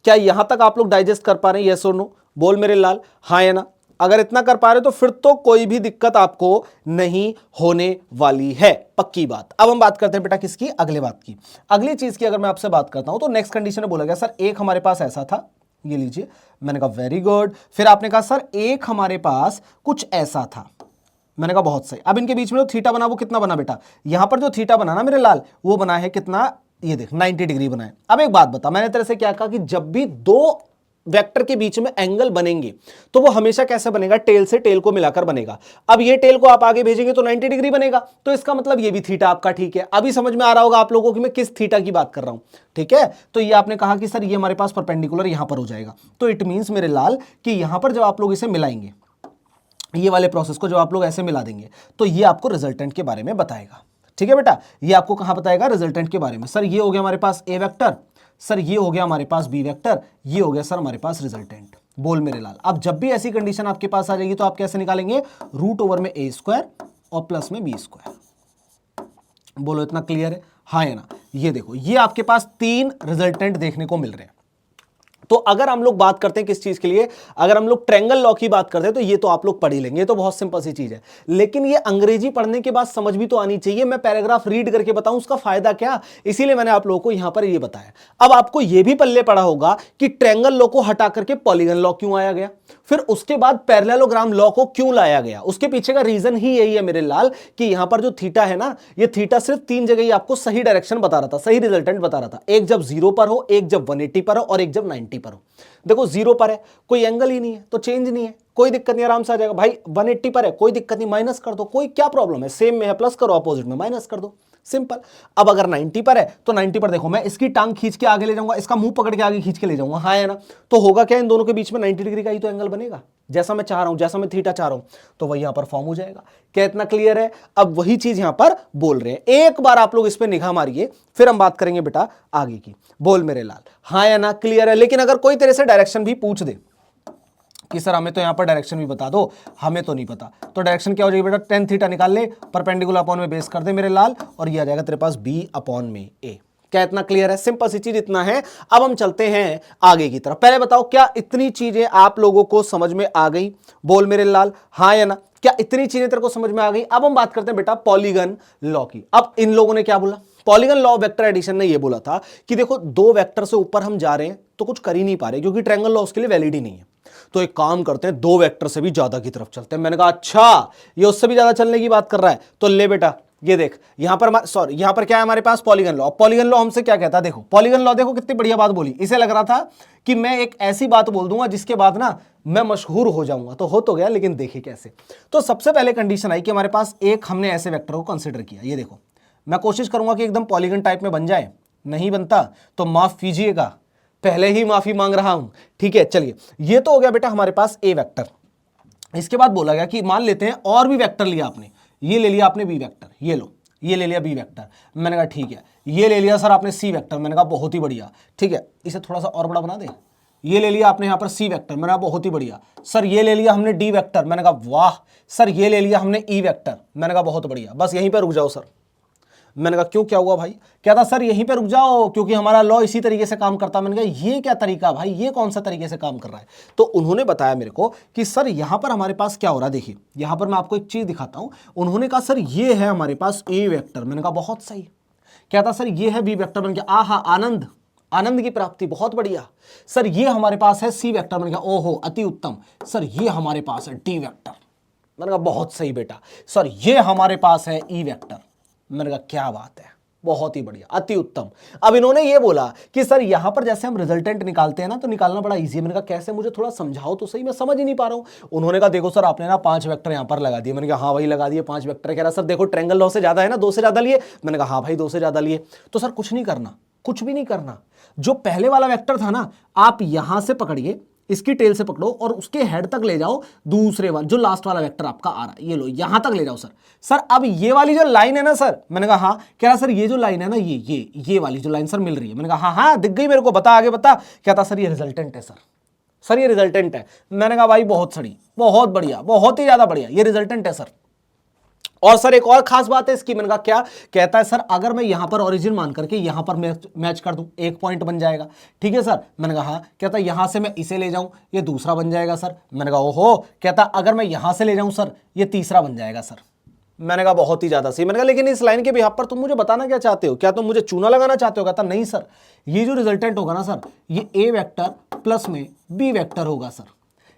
क्या यहां तक आप लोग डाइजेस्ट कर पा रहे हैं? यस और नो बोल मेरे लाल, हाँ या ना। अगर इतना कर पा रहे तो फिर तो कोई भी दिक्कत आपको नहीं होने वाली है, पक्की बात। अब हम बात करते हैं बेटा किसकी, अगले बात की, अगली चीज की। अगर मैं आपसे बात करता हूं तो नेक्स्ट कंडीशन में बोला गया सर एक हमारे पास ऐसा था, ये लीजिए, मैंने कहा वेरी गुड। फिर आपने कहा सर एक हमारे पास कुछ ऐसा था, मैंने कहा बहुत सही। अब इनके बीच में जो थीटा बना वो कितना बना बेटा, यहां पर जो थीटा बना ना मेरे लाल, वो बना है कितना, ये देख 90 डिग्री बना है। अब एक बात बता, मैंने तेरे से क्या कहा कि जब भी दो वेक्टर के बीच में एंगल बनेंगे तो वो हमेशा कैसे बनेगा, टेल से टेल को मिलाकर बनेगा। अब ये टेल को आप आगे भेजेंगे तो 90 डिग्री बनेगा, तो इसका मतलब ये भी थीटा आपका ठीक है। अभी समझ में आ रहा होगा आप लोगों की मैं किस थीटा की बात कर रहा हूं, ठीक है। तो ये आपने कहा कि सर ये हमारे पास परपेंडिकुलर यहां पर हो जाएगा, तो इट मींस मेरे लाल कि यहां पर जब आप लोग इसे मिलाएंगे, ये वाले प्रोसेस को जब आप लोग ऐसे मिला देंगे तो ये आपको रिजल्टेंट के बारे में बताएगा, ठीक है बेटा। ये आपको कहां बताएगा, रिजल्टेंट के बारे में। सर ये हो गया हमारे पास ए वेक्टर, सर ये हो गया हमारे पास बी वेक्टर, ये हो गया सर हमारे पास रिजल्टेंट। बोल मेरे लाल, अब जब भी ऐसी कंडीशन आपके पास आ जाएगी तो आप कैसे निकालेंगे, रूट ओवर में ए स्क्वायर और प्लस में बी स्क्वायर। बोलो इतना क्लियर है, हाँ या ना। ये देखो, ये आपके पास 3 रिजल्टेंट देखने को मिल रहे हैं। तो अगर हम लोग बात करते हैं किस चीज के लिए, अगर हम लोग ट्रायंगल लॉ की बात करते हैं तो ये तो आप लोग पढ़ ही लेंगे, ये तो बहुत सिंपल सी चीज है। लेकिन ये अंग्रेजी पढ़ने के बाद समझ भी तो आनी चाहिए। मैं पैराग्राफ रीड करके बताऊं उसका फायदा क्या, इसीलिए मैंने आप लोगों को यहां पर ये बताया। अब आपको ये भी पल्ले पड़ा होगा कि ट्रायंगल लॉ को हटा करके पॉलीगन लॉ क्यों आया गया, फिर उसके बाद पैरेललोग्राम लॉ को क्यों लाया गया। उसके पीछे का रीजन ही यही है मेरे लाल कि यहां पर जो थीटा है ना, ये थीटा सिर्फ 3 जगह ही आपको सही डायरेक्शन बता रहा था, सही रिजल्टेंट बता रहा था। एक जब 0 पर हो, एक जब 180 पर हो और एक जब 90 पर हो। देखो 0 पर है, कोई एंगल ही नहीं है तो चेंज नहीं है, कोई दिक्कत नहीं, आराम से आ जाएगा। भाई 180 पर है, कोई दिक्कत नहीं, माइनस कर दो, कोई क्या प्रॉब्लम है, सेम में है प्लस करो, अपोजिट में माइनस कर दो, सिंपल। अब अगर 90 पर है तो 90 पर देखो मैं इसकी टांग खींच के आगे ले जाऊंगा, इसका मुंह पकड़ के आगे खींच के ले जाऊंगा, हाँ है ना। तो होगा क्या, इन दोनों के बीच में 90 डिग्री का ही तो एंगल बनेगा, जैसा मैं चाह रहा हूं, जैसा मैं थीटा चाह रहा हूं, तो वही यहां पर फॉर्म हो जाएगा। क्या इतना क्लियर है? अब वही चीज यहां पर बोल रहे हैं। एक बार आप लोग इस पर निगाह मारिए, फिर हम बात करेंगे बेटा आगे की। बोल मेरे लाल, हाँ या ना, क्लियर है? लेकिन अगर कोई तेरे से डायरेक्शन भी पूछ दे कि सर हमें तो यहां पर डायरेक्शन भी बता दो, हमें तो नहीं पता, तो डायरेक्शन क्या हो जाएगी बेटा, टेन थीटा निकाल ले, परपेंडिकुलर अपॉन में बेस कर दे मेरे लाल, और ये आ जाएगा तेरे पास बी अपॉन में ए। क्या इतना क्लियर है? सिंपल सी चीज इतना है। अब हम चलते हैं आगे की तरफ। पहले बताओ क्या इतनी चीजें आप लोगों को समझ में आ गई? बोल मेरे लाल, हाँ या ना। क्या इतनी चीजें तेरे को समझ में आ गई? अब हम बात करते हैं बेटा पॉलीगन लॉ की। अब इन लोगों ने क्या बोला, polygon law of vector addition ने यह बोला था कि देखो 2 वेक्टर से ऊपर हम जा रहे हैं तो कुछ कर ही नहीं पा रहे, क्योंकि ट्रायंगल लॉ उसके लिए वैलिड ही नहीं है। तो एक काम करते हैं, 2 वेक्टर से भी ज्यादा की तरफ चलते हैं। मैंने कहा अच्छा ये उससे भी ज्यादा चलने की बात कर रहा है, तो ले बेटा ये देख, यहां पर सॉरी यहां पर क्या है हमारे पास, पॉलीगन लॉ। पॉलीगन लॉ हमसे क्या कहता है, देखो पॉलीगन लॉ, देखो कितनी बढ़िया बात बोली। इसे लग रहा था कि मैं एक ऐसी बात बोल दूंगा जिसके बाद ना मैं मशहूर हो जाऊंगा, तो हो तो गया, लेकिन देखिए कैसे। तो सबसे पहले कंडीशन आई कि हमारे पास एक हमने ऐसे वेक्टर को कंसिडर किया, ये देखो मैं कोशिश करूंगा कि एकदम पॉलीगन टाइप में बन जाए, नहीं बनता तो माफ कीजिएगा, पहले ही माफी मांग रहा हूं, ठीक है। चलिए ये तो हो गया बेटा हमारे पास ए वेक्टर। इसके बाद बोला गया कि मान लेते हैं और भी वेक्टर लिया आपने, ये ले लिया आपने बी वेक्टर, ये लो, ये ले लिया बी वेक्टर, मैंने कहा ठीक है। ये ले लिया सर आपने सी वेक्टर, मैंने कहा बहुत ही बढ़िया, ठीक है। इसे थोड़ा सा और बड़ा बना दे। ये ले लिया आपने यहाँ पर सी वेक्टर, मैंने कहा बहुत ही बढ़िया। सर ये ले लिया हमने डी वेक्टर, मैंने कहा वाह। सर ये ले लिया हमने ई वेक्टर, मैंने कहा बहुत बढ़िया। बस यहीं पर रुक जाओ सर। मैंने कहा क्यों, क्या हुआ भाई? क्या था सर यहीं पे रुक जाओ, क्योंकि हमारा लॉ इसी तरीके से काम करता है। मैंने कहा ये क्या तरीका भाई, ये कौन सा तरीके से काम कर रहा है? तो उन्होंने बताया मेरे को कि सर यहां पर हमारे पास क्या हो रहा है, देखिए यहां पर मैं आपको एक चीज दिखाता हूं। उन्होंने कहा सर ये है हमारे पास ए वेक्टर, मैंने कहा बहुत सही। क्या था सर ये है बी वेक्टर, मैंने कहा आहा आनंद, आनंद की प्राप्ति, बहुत बढ़िया। सर ये हमारे पास है सी वेक्टर, मैंने कहा ओहो अति उत्तम। सर ये हमारे पास है डी वेक्टर, मैंने कहा बहुत सही बेटा। सर ये हमारे पास है ई वेक्टर, मैंने कहा क्या बात है, बहुत ही बढ़िया, अति उत्तम। अब इन्होंने ये बोला कि सर यहां पर जैसे हम रिजल्टेंट निकालते हैं ना, तो निकालना बड़ा इजी है। मैंने कहा कैसे, मुझे थोड़ा समझाओ तो सही, मैं समझ ही नहीं पा रहा हूं। उन्होंने कहा देखो सर आपने ना 5 वेक्टर यहां पर लगा दिए। मैंने कहा हाँ भाई लगा दिए 5 वेक्टर। कह रहा सर देखो ट्रायंगल लॉ से ज्यादा है ना, 2 से ज्यादा लिए। मैंने कहा हाँ भाई 2 से ज्यादा लिए। तो सर कुछ नहीं करना, कुछ भी नहीं करना। जो पहले वाला वेक्टर था ना, आप यहां से पकड़िए, इसकी टेल से पकड़ो और उसके हेड तक ले जाओ दूसरे वाला, जो लास्ट वाला वेक्टर आपका आ रहा है, ये लो यहां तक ले जाओ सर। सर अब ये वाली जो लाइन है ना सर, मैंने कहा हाँ। कह रहा सर ये जो लाइन है ना, ये वाली जो लाइन सर मिल रही है। मैंने कहा हाँ हाँ दिख गई मेरे को, बता आगे बता। कहता सर ये रिजल्टेंट है सर ये रिजल्टेंट है। मैंने कहा भाई बहुत सड़ी, बहुत बढ़िया, बहुत ही ज्यादा बढ़िया, ये रिजल्टेंट है सर। और सर एक और खास बात है इसकी। मैंने कहा क्या? कहता है सर अगर मैं यहां पर ओरिजिन मान करके यहां पर मैच कर दूं, एक पॉइंट बन जाएगा। ठीक है सर। मैंने कहा हाँ। कहता यहां से मैं इसे ले जाऊं, ये दूसरा बन जाएगा सर। मैंने कहा ओहो। कहता अगर मैं यहां से ले जाऊं सर, ये तीसरा बन जाएगा सर। मैंने कहा बहुत ही ज्यादा सही। मैंने कहा लेकिन इस लाइन के बिहाफ पर तुम मुझे बताना क्या चाहते हो? क्या तुम मुझे चूना लगाना चाहते हो? कहता नहीं सर, ये जो रिजल्टेंट होगा ना सर, ये ए वेक्टर प्लस में बी वेक्टर होगा सर।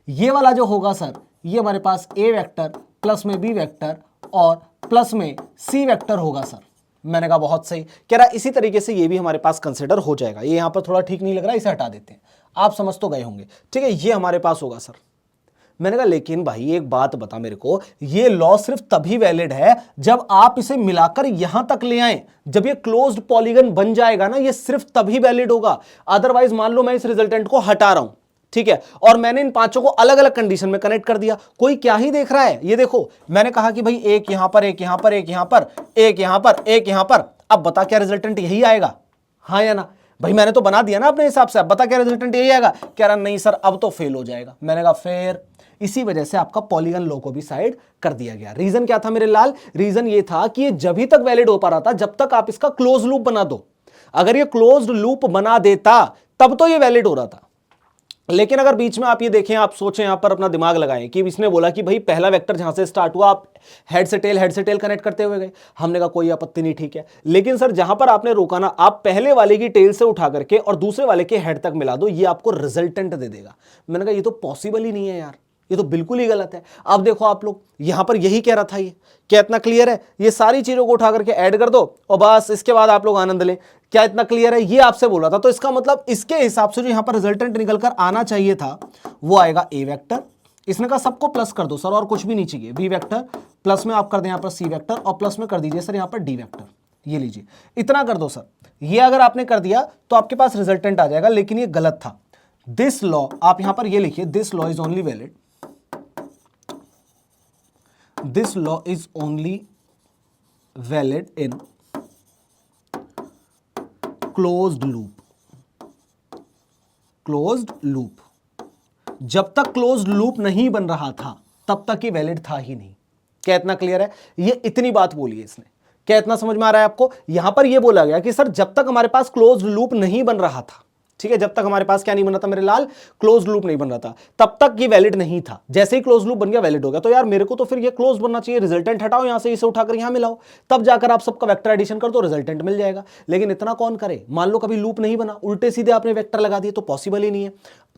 ये वाला जो होगा सर, ये हमारे पास ए वेक्टर प्लस में बी वेक्टर और प्लस में सी वेक्टर होगा सर। मैंने कहा बहुत सही। कह रहा इसी तरीके से ये भी हमारे पास कंसिडर हो जाएगा। ये यहां पर थोड़ा ठीक नहीं लग रहा, इसे हटा देते हैं। आप समझ तो गए होंगे, ठीक है, ये हमारे पास होगा सर। मैंने कहा लेकिन भाई एक बात बता मेरे को, ये लॉ सिर्फ तभी वैलिड है जब आप इसे मिलाकर यहां तक ले आए। जब ये क्लोज्ड पॉलीगन बन जाएगा ना, ये सिर्फ तभी वैलिड होगा। अदरवाइज मान लो मैं इस रिजल्टेंट को हटा रहा हूं, ठीक है, और मैंने इन पांचों को अलग अलग कंडीशन में कनेक्ट कर दिया, कोई क्या ही देख रहा है? ये देखो मैंने कहा कि भाई एक यहां पर, एक यहां पर, एक यहां पर, एक यहां पर, एक यहां पर। अब बता क्या रिजल्टेंट यही आएगा? हाँ या ना? भाई मैंने तो बना दिया ना अपने हिसाब से, अब बता क्या रिजल्टेंट यही आएगा? कह रहा नहीं सर अब तो फेल हो जाएगा। मैंने कहा फिर इसी वजह से आपका पॉलीगन लॉ को भी साइड कर दिया गया। रीजन क्या था मेरे लाल? रीजन ये था कि ये जब तक वैलिड हो पा रहा था जब तक आप इसका क्लोज लूप बना दो। अगर ये क्लोज्ड लूप बना देता तब तो ये वैलिड हो रहा था। लेकिन अगर बीच में आप ये देखें, आप सोचें, यहां पर अपना दिमाग लगाएं कि इसने बोला कि भाई पहला वेक्टर जहां से स्टार्ट हुआ आप हेड से टेल कनेक्ट करते हुए गए। हमने कहा कोई आपत्ति नहीं, ठीक है, लेकिन सर जहां पर आपने रोका ना, आप पहले वाले की टेल से उठा करके और दूसरे वाले के हेड तक मिला दो, ये आपको रिजल्टेंट दे देगा। मैंने कहा ये तो पॉसिबल ही नहीं है यार, ये तो बिल्कुल ही गलत है। अब देखो आप लोग, यहां पर यही कह रहा था, ये क्या इतना क्लियर है? ये सारी चीजों को उठा करके ऐड कर दो और बस इसके बाद आप लोग आनंद लें। क्या इतना क्लियर है? ये आपसे बोला था। तो इसका मतलब इसके हिसाब से जो यहां पर रिजल्टेंट निकल कर आना चाहिए था वो आएगा ए वेक्टर। इसने कहा सबको प्लस कर दो सर और कुछ भी नहीं चाहिए। बी वेक्टर प्लस में आप कर दें यहां पर सी वेक्टर और प्लस में कर दीजिए सर यहां पर डी वेक्टर। ये लीजिए, इतना कर दो सर। ये अगर आपने कर दिया तो आपके पास रिजल्टेंट आ जाएगा, लेकिन ये गलत था। दिस लॉ, आप यहां पर ये लिखिए, this law is only valid, this law is only valid in closed loop। जब तक क्लोज्ड लूप नहीं बन रहा था तब तक ये वैलिड था ही नहीं। क्या इतना क्लियर है? ये इतनी बात बोली है इसने। क्या इतना समझ में आ रहा है आपको? यहां पर ये बोला गया कि सर जब तक हमारे पास क्लोज्ड लूप नहीं बन रहा था, ठीक है, जब तक हमारे पास क्या नहीं बन रहा था मेरे लाल? क्लोज लूप नहीं बन रहा था, तब तक ये वैलिड नहीं था। जैसे ही क्लोज लूप बन गया वैलिड हो गया। तो यार मेरे को तो फिर ये क्लोज बनना चाहिए। रिजल्टेंट हटाओ यहां से, इसे उठाकर यहां मिलाओ, तब जाकर आप सबका वेक्टर एडिशन कर दो, रिजल्टेंट मिल जाएगा। लेकिन इतना कौन करे? मान लो कभी लूप नहीं बना, उल्टे सीधे आपने वेक्टर लगा दिए, तो पॉसिबल ही नहीं है।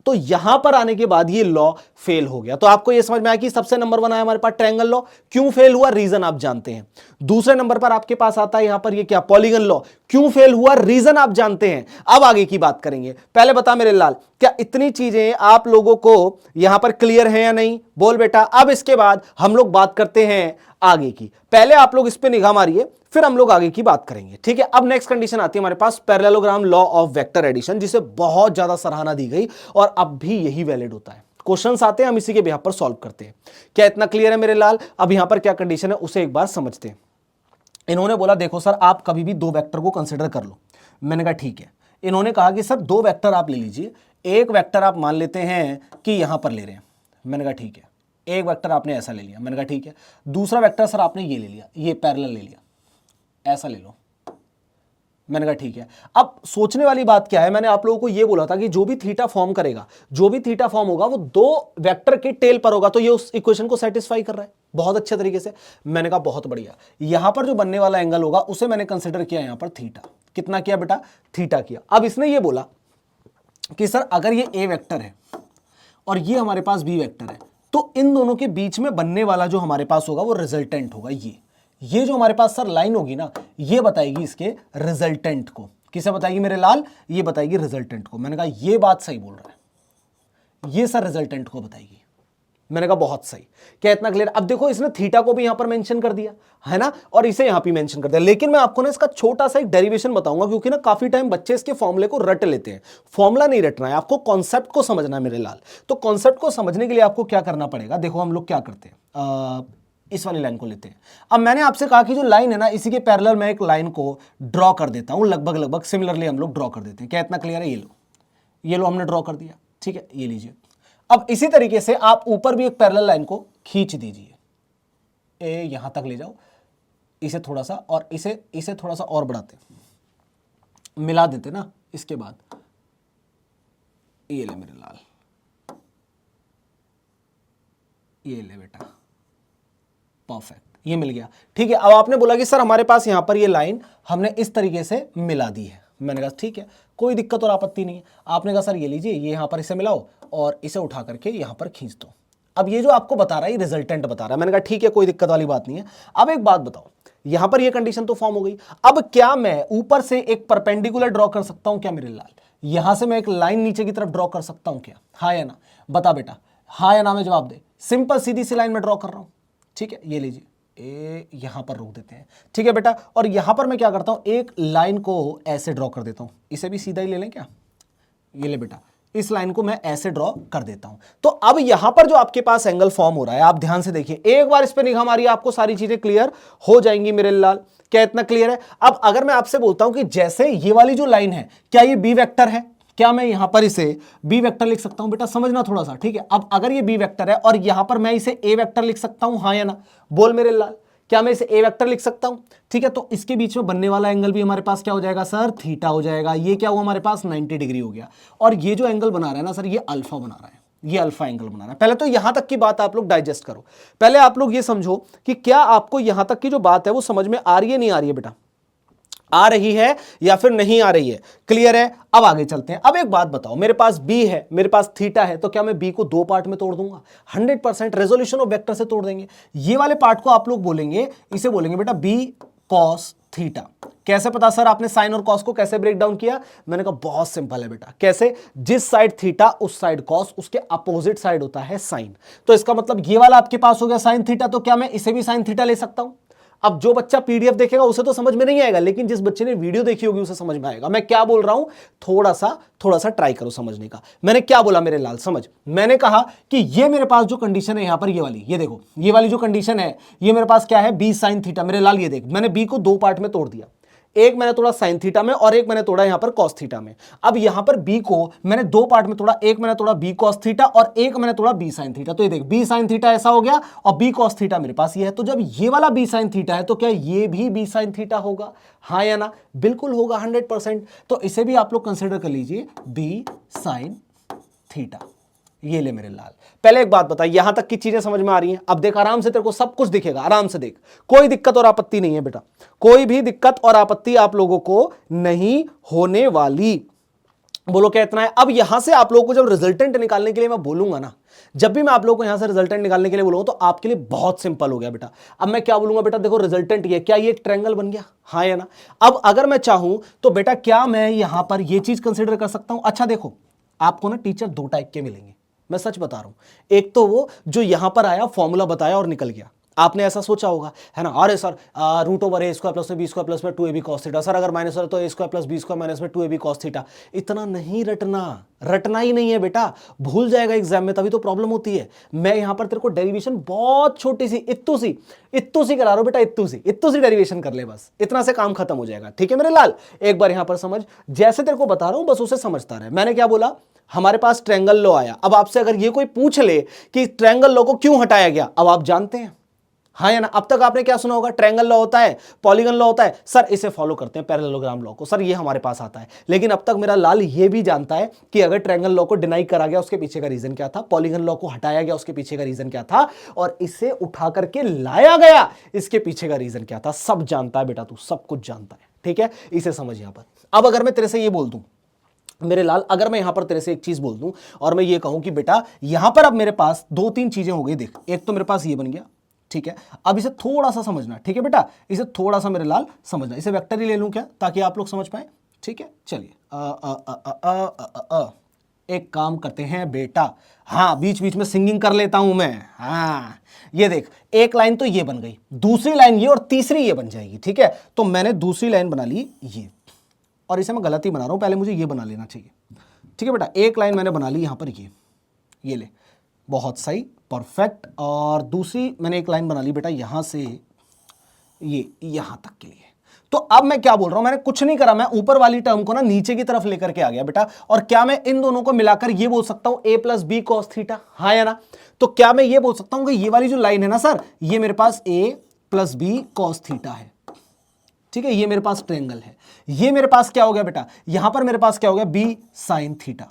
तो यहां पर आने के बाद ये लॉ फेल हो गया। तो आपको ये समझ में आया कि सबसे नंबर 1 आया हमारे पास ट्रायंगल लॉ। क्यों फेल हुआ? रीजन आप जानते हैं। दूसरे नंबर पर आपके पास आता है यहां पर ये क्या? Polygon law. क्यों फेल हुआ? रीजन आप जानते हैं। अब आगे की बात करेंगे। पहले बता मेरे लाल, क्या इतनी चीजें आप लोगों को यहां पर क्लियर है या नहीं? बोल बेटा। अब इसके बाद हम लोग बात करते हैं आगे की। पहले आप लोग इस पे निगाह मारिए, फिर हम लोग आगे की बात करेंगे, ठीक है। अब नेक्स्ट कंडीशन आती है हमारे पास parallelogram law of vector addition, जिसे बहुत ज्यादा सराहना दी गई और अब भी यही वैलिड होता है। क्वेश्चंस आते हैं, हम इसी के बिहाफ पर सॉल्व करते हैं। क्या इतना क्लियर है मेरे लाल? अब यहां पर क्या कंडीशन है उसे एक बार समझते हैं। इन्होंने बोला देखो सर आप कभी भी 2 वेक्टर को कंसिडर कर लो। मैंने कहा ठीक है। इन्होंने कहा कि सर 2 वेक्टर आप ले लीजिए, एक वेक्टर आप मान लेते हैं कि यहां पर ले रहे हैं। मैंने कहा ठीक है। एक वेक्टर आपने ऐसा ले लिया। मैंने कहा ठीक है। दूसरा वेक्टर सर आपने ये ले लिया, ये पैरेलल ले लिया, ऐसा ले लो। मैंने कहा ठीक है। अब सोचने वाली बात क्या है, मैंने आप लोगों को यह बोला था कि जो भी थीटा फॉर्म करेगा, जो भी थीटा फॉर्म होगा वो 2 वेक्टर के टेल पर होगा। तो ये उस इक्वेशन को सेटिस्फाई कर रहा है बहुत अच्छे तरीके से। मैंने कहा बहुत बढ़िया। यहां पर जो बनने वाला एंगल होगा उसे मैंने कंसिडर किया यहां पर थीटा। कितना किया बेटा? थीटा किया। अब इसने ये बोला कि सर अगर ये ए वेक्टर है और ये हमारे पास बी वेक्टर है, तो इन दोनों के बीच में बनने वाला जो हमारे पास होगा वो रिजल्टेंट होगा। ये जो हमारे पास सर लाइन होगी ना, ये बताएगी इसके रिजल्टेंट को। किसे बताएगी मेरे लाल? ये बताएगी रिजल्टेंट को। मैंने कहा ये बात सही बोल रहा है, ये सर रिजल्टेंट को बताएगी। मैंने कहा बहुत सही। क्या इतना क्लियर? अब देखो इसने थीटा को भी यहां पर मेंशन कर दिया है ना, और इसे यहां पे मेंशन कर दिया। लेकिन मैं आपको ना इसका छोटा सा एक डेरिवेशन बताऊंगा, क्योंकि ना काफी टाइम बच्चे इसके फॉर्मूले को रट लेते हैं। फॉर्मूला नहीं रटना है, आपको कॉन्सेप्ट को समझना है मेरे लाल। तो कॉन्सेप्ट को समझने के लिए आपको क्या करना पड़ेगा, देखो हम लोग क्या करते हैं, इस वाली लाइन को लेते हैं। अब मैंने आपसे कहा कि जो लाइन है ना, इसी के पैरेलल मैं एक लाइन को ड्रॉ कर देता हूं, लगभग सिमिलरली हम लोग ड्रॉ कर देते हैं। क्या इतना क्लियर है? ये लो हमने ड्रॉ कर दिया, ठीक है, ये लीजिए। अब इसी तरीके से आप ऊपर भी एक पैरेलल लाइन को खींच दीजिए, ए यहां तक ले जाओ, इसे थोड़ा सा और इसे थोड़ा सा और बढ़ाते, मिला देते ना। इसके बाद ये ले मेरे लाल, ये ले बेटा, परफेक्ट, ये मिल गया। ठीक है, अब आपने बोला कि सर हमारे पास यहां पर ये लाइन हमने इस तरीके से मिला दी है। मैंने कहा ठीक है, कोई दिक्कत और आपत्ति नहीं है। आपने कहा सर ये लीजिए, ये यहां पर इसे मिलाओ और इसे उठा करके यहां पर खींच दो। अब ये जो आपको बता रहा है, ये रिजल्टेंट बता रहा है। मैंने कहा ठीक है, कोई दिक्कत वाली बात नहीं है। अब एक बात बताओ, यहां पर ये कंडीशन तो फॉर्म हो गई। अब क्या मैं ऊपर से एक परपेंडिकुलर ड्रॉ कर सकता हूं क्या मेरे लाल? यहां से मैं एक लाइन नीचे की तरफ ड्रॉ कर सकता हूं क्या? हाँ या ना? बता बेटा, हाँ या ना में जवाब दे। सिंपल सीधी सी लाइन में ड्रॉ कर रहा हूं, ठीक है, ये लीजिए, ए यहां पर रोक देते हैं, ठीक है बेटा। और यहां पर मैं क्या करता हूं, एक लाइन को ऐसे ड्रॉ कर देता हूं। इसे भी सीधा ही ले लें क्या? ये ले बेटा, इस लाइन को मैं ऐसे ड्रॉ कर देता हूं। तो अब यहां पर जो आपके पास एंगल फॉर्म हो रहा है, आप ध्यान से देखिए, एक बार इस पे निगाह मारिए, आपको सारी चीजें क्लियर हो जाएंगी मेरे लाल। क्या इतना क्लियर है? अब अगर मैं आपसे बोलता हूं कि जैसे ये वाली जो लाइन है, क्या ये बी वेक्टर है? क्या मैं यहां पर इसे बी वेक्टर लिख सकता हूं? बेटा समझना थोड़ा सा, ठीक है। अब अगर ये बी वेक्टर है और यहां पर मैं इसे ए वेक्टर लिख सकता हूं, हाँ या ना? बोल मेरे लाल, क्या मैं इसे ए वेक्टर लिख सकता हूं? ठीक है, तो इसके बीच में बनने वाला एंगल भी हमारे पास क्या हो जाएगा सर? थीटा हो जाएगा। ये क्या हुआ हमारे पास? 90 डिग्री हो गया। और ये जो एंगल बना रहा है ना सर, ये अल्फा बना रहा है, ये अल्फा एंगल बना रहा है। पहले तो यहां तक की बात आप लोग डाइजेस्ट करो। पहले आप लोग ये समझो कि क्या आपको यहां तक की जो बात है वो समझ में आ रही है, नहीं आ रही है बेटा? आ रही है या फिर नहीं आ रही है? क्लियर है? अब आगे चलते हैं। अब एक बात बताओ, मेरे पास बी है, मेरे पास थीटा है, तो क्या मैं बी को दो पार्ट में तोड़ दूंगा? 100% रेजोल्यूशन ऑफ वेक्टर से तोड़ देंगे। ये वाले पार्ट को आप लोग बोलेंगे, इसे बोलेंगे बेटा बी कॉस थीटा। कैसे पता सर? आपने साइन और कॉस को कैसे ब्रेक डाउन किया? मैंने कहा बहुत सिंपल है बेटा। कैसे? जिस साइड थीटा उस साइड कॉस, उसके अपोजिट साइड होता है साइन। तो इसका मतलब ये वाला आपके पास हो गया साइन थीटा, तो क्या मैं इसे भी साइन थीटा ले सकता हूं? अब जो बच्चा पीडीएफ देखेगा उसे तो समझ में नहीं आएगा, लेकिन जिस बच्चे ने वीडियो देखी होगी उसे समझ में आएगा। मैं क्या बोल रहा हूं, थोड़ा सा ट्राई करो समझने का। मैंने क्या बोला मेरे लाल? समझ। मैंने कहा कि ये मेरे पास जो कंडीशन है यहां पर, ये वाली, ये देखो, ये वाली जो कंडीशन है, ये मेरे पास क्या है? B sine theta. मेरे लाल ये देख, मैंने बी को दो पार्ट में तोड़ दिया। एक मैंने तोड़ा साइन थीटा में और एक मैंने तोड़ा यहां पर कॉस थीटा में। अब यहां पर बी को मैंने दो पार्ट में तोड़ा, एक मैंने तोड़ा बी कॉस थीटा और एक मैंने तोड़ा बी साइन थीटा। तो ये देख, बी साइन थीटा ऐसा हो गया और बी कॉस थीटा मेरे पास ये है। तो जब ये वाला बी साइन थीटा है, तो क्या ये भी बी साइन थीटा होगा? हाँ या ना? बिल्कुल होगा, 100%। तो इसे भी आप लोग कंसिडर कर लीजिए बी साइन थीटा। ये ले मेरे लाल। पहले एक बात बता, यहां तक की चीजें समझ में आ रही हैं? अब देख, आराम से तेरे को सब कुछ दिखेगा, आराम से देख, कोई दिक्कत और आपत्ति नहीं है बेटा, कोई भी दिक्कत और आपत्ति आप लोगों को नहीं होने वाली। बोलो क्या इतना है? अब यहां से आप लोगों को जब रिजल्टेंट निकालने के लिए मैं बोलूंगा ना, जब भी मैं आप लोगों को यहां से रिजल्टेंट निकालने के लिए बोलूंगा, तो आपके लिए बहुत सिंपल हो गया बेटा। अब मैं क्या बोलूंगा बेटा? देखो रिजल्टेंट ये, क्या ये एक ट्रायंगल बन गया? हाँ या ना? अब अगर मैं चाहूं तो बेटा क्या मैं यहां पर ये चीज कंसिडर कर सकता हूं? अच्छा देखो, आपको ना टीचर दो टाइप के मिलेंगे, मैं सच बता रहा हूं। एक तो वो जो यहां पर आया, फॉर्मूला बताया और निकल गया। आपने ऐसा सोचा होगा, है ना, अरे sir root over A square plus में बी स्क्वायर प्लस में 2ab cos थीटा, सर अगर माइनस हो तो A square plus B square minus में 2ab cos थीटा। इतना नहीं रटना, रटना ही नहीं है बेटा, भूल जाएगा एग्जाम में, तभी तो प्रॉब्लम होती है। मैं यहां पर तेरे को डेरिवेशन बहुत छोटी सी, इत्तू सी करा रहा हूं बेटा, इत्तू सी डेरिवेशन कर ले, बस इतना से काम खत्म हो जाएगा। ठीक है मेरे लाल? एक बार यहां पर समझ, जैसे तेरे को बता रहा हूं बस उसे समझता रहे। मैंने क्या बोला? हमारे पास ट्रायंगल लॉ आया। अब आपसे अगर ये कोई पूछ ले कि ट्रायंगल लॉ को क्यों हटाया गया, अब आप जानते हैं, हाँ या ना? अब तक आपने क्या सुना होगा? ट्रायंगल लॉ होता है, पॉलीगन लॉ होता है, सर इसे फॉलो करते हैं पैरेललोग्राम लॉ को, सर ये हमारे पास आता है। लेकिन अब तक मेरा लाल ये भी जानता है कि अगर ट्रायंगल लॉ को डिनाई करा गया उसके पीछे का रीजन क्या था, पॉलीगन लॉ को हटाया गया उसके पीछे का रीजन क्या था, और इसे उठा करके लाया गया इसके पीछे का रीजन क्या था। सब जानता है बेटा, तू सब कुछ जानता है। ठीक है, इसे समझ यहां पर। अब अगर मैं तेरे से ये बोल दूं मेरे लाल, अगर मैं यहां पर तेरे से एक चीज बोल दूं और मैं ये कहूं कि बेटा यहां पर अब मेरे पास दो तीन चीजें हो गई, देख, एक तो मेरे पास ये बन गया, ठीक है, अब इसे थोड़ा सा समझना, ठीक है बेटा, इसे थोड़ा सा मेरे लाल समझना। इसे वेक्टर ही ले लूं क्या, ताकि आप लोग समझ पाए, ठीक है। चलिए एक काम करते हैं बेटा, हाँ बीच बीच में सिंगिंग कर लेता हूं मैं। हाँ ये देख, एक लाइन तो ये बन गई, दूसरी लाइन ये और तीसरी ये बन जाएगी, ठीक है। तो मैंने दूसरी लाइन बना ली ये, और इसे मैं गलत ही बना रहा हूं, पहले मुझे ये बना लेना चाहिए, ठीक है बेटा। एक लाइन मैंने बना ली यहां पर ये ले, बहुत सही, परफेक्ट। और दूसरी मैंने एक लाइन बना ली बेटा यहां से ये यहां तक के लिए। तो अब मैं क्या बोल रहा हूं, मैंने कुछ नहीं करा, मैं ऊपर वाली टर्म को ना नीचे की तरफ लेकर के आ गया बेटा। और क्या मैं इन दोनों को मिलाकर ये बोल सकता हूं a plus B cos theta, हाँ या ना। तो क्या मैं ये बोल सकता हूं कि ये वाली जो लाइन है ना सर, ये मेरे पास a plus B cos theta है, ठीक है। ये मेरे पास ट्रायंगल है, ये मेरे पास क्या हो गया बेटा, यहां पर मेरे पास क्या हो गया, b sine theta,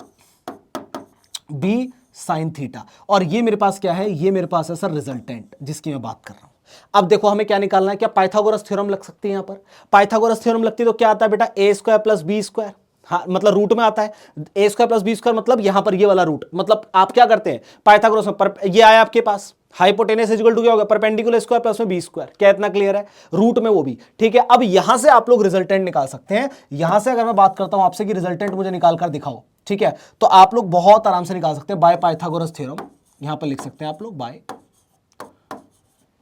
b sine theta. और ये मेरे पास क्या है, ये मेरे पास है सर रिजल्टेंट, जिसकी मैं बात कर रहा हूं। अब देखो हमें क्या निकालना है, क्या पाइथागोरस थ्योरम लग सकती है यहां पर। पाइथागोरस थ्योरम लगती है तो क्या आता है बेटा, ए स्क्वायर प्लस बी स्क्वायर, हाँ मतलब रूट में आता है ए स्क्वायर प्लस बी स्क्वायर, मतलब यहां पर ये वाला रूट, मतलब आप क्या करते हैं पाइथागोरस में ये आया आपके पास हाइपोटेनस इक्वल टू क्या होगा, परपेंडिकुलर स्क्वायर प्लस में बी स्क्वायर। क्या इतना क्लियर है, रूट में वो भी, ठीक है। अब यहां से आप लोग रिजल्टेंट निकाल सकते हैं। यहां से अगर मैं बात करता हूं आपसे कि रिजल्टेंट मुझे निकाल कर दिखाओ, ठीक है, तो आप लोग बहुत आराम से निकाल सकते हैं बाय पाइथागोरस थ्योरम। यहां पर लिख सकते हैं आप लोग बाय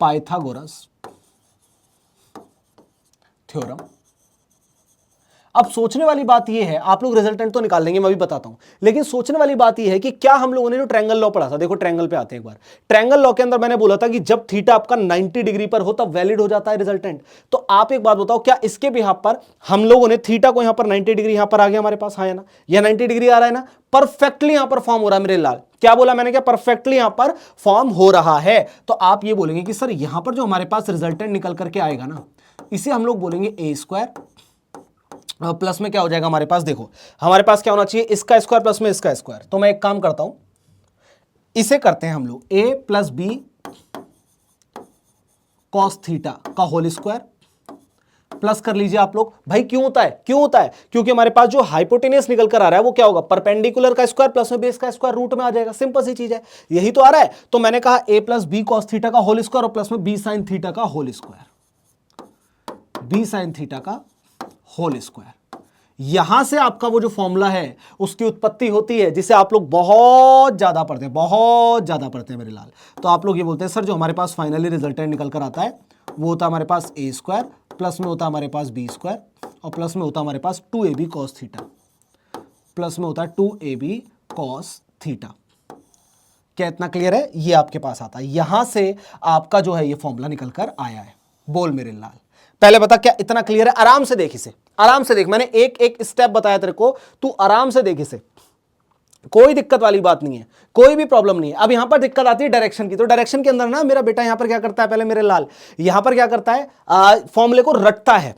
पाइथागोरस थ्योरम। अब सोचने वाली बात यह है, आप लोग रिजल्टेंट तो निकाल लेंगे, मैं भी बताता हूं, लेकिन सोचने वाली बात यह है कि क्या हम लोगों ने जो ट्रायंगल लॉ पढ़ा था, देखो ट्रायंगल पे आते हैं एक बार। ट्रायंगल लॉ के अंदर मैंने बोला था कि जब थीटा आपका 90 डिग्री पर हो तब वैलिड हो जाता है रिजल्टेंट। तो आप एक बात बताओ, क्या इसके बिहाफ पर हम लोगों ने थीटा को यहां पर 90 डिग्री यहां पर आ गया हमारे पास, हाँ या ना, यह 90 डिग्री आ रहा है ना, परफेक्टली यहां पर फॉर्म हो रहा है मेरे लाल। क्या बोला मैंने, क्या परफेक्टली यहां पर फॉर्म हो रहा है। तो आप ये बोलेंगे कि सर यहां पर जो हमारे पास रिजल्टेंट निकल करके आएगा ना, इसे हम लोग बोलेंगे ए स्क्वायर प्लस में क्या हो जाएगा हमारे पास, देखो हमारे पास क्या होना चाहिए, इसका स्क्वायर प्लस में इसका स्क्वायर। तो मैं एक काम करता हूं, इसे करते हैं हम लोग a plus B cos theta का होल स्क्वायर प्लस कर लीजिए आप लोग। भाई क्यों होता है, क्यों होता है, क्योंकि हमारे पास जो हाइपोटेनस निकल कर आ रहा है वो क्या होगा, परपेंडिकुलर का स्क्वायर प्लस में बेस का स्क्वायर, रूट में आ जाएगा। सिंपल सी चीज है, यही तो आ रहा है। तो मैंने कहा a plus B cos theta का होल स्क्वायर और प्लस में b साइन थीटा का whole square, b sine theta का होल स्क्वायर। यहां से आपका वो जो फॉर्मूला है उसकी उत्पत्ति होती है, जिसे आप लोग बहुत ज्यादा पढ़ते हैं, बहुत ज्यादा पढ़ते हैं मेरे लाल। तो आप लोग ये बोलते हैं सर जो हमारे पास फाइनली रिजल्टेंट निकल कर आता है वो होता है हमारे पास ए स्क्वायर, प्लस में होता है हमारे पास बी स्क्वायर, और प्लस में होता है हमारे पास 2ab कॉस थीटा, प्लस में होता है 2ab कॉस थीटा। क्या इतना क्लियर है, ये आपके पास आता है, यहां से आपका जो है ये फॉर्मूला निकल कर आया है। बोल मेरे लाल, पहले बता क्या इतना क्लियर है। आराम से देख इसे, आराम से देख, मैंने एक एक स्टेप बताया तेरे को, तू आराम से देख इसे, कोई दिक्कत वाली बात नहीं है, कोई भी प्रॉब्लम नहीं है। अब यहां पर दिक्कत आती है डायरेक्शन की। तो डायरेक्शन के अंदर ना मेरा बेटा यहां पर क्या करता है, पहले मेरे लाल यहां पर क्या करता है, फॉर्मूले को रटता है।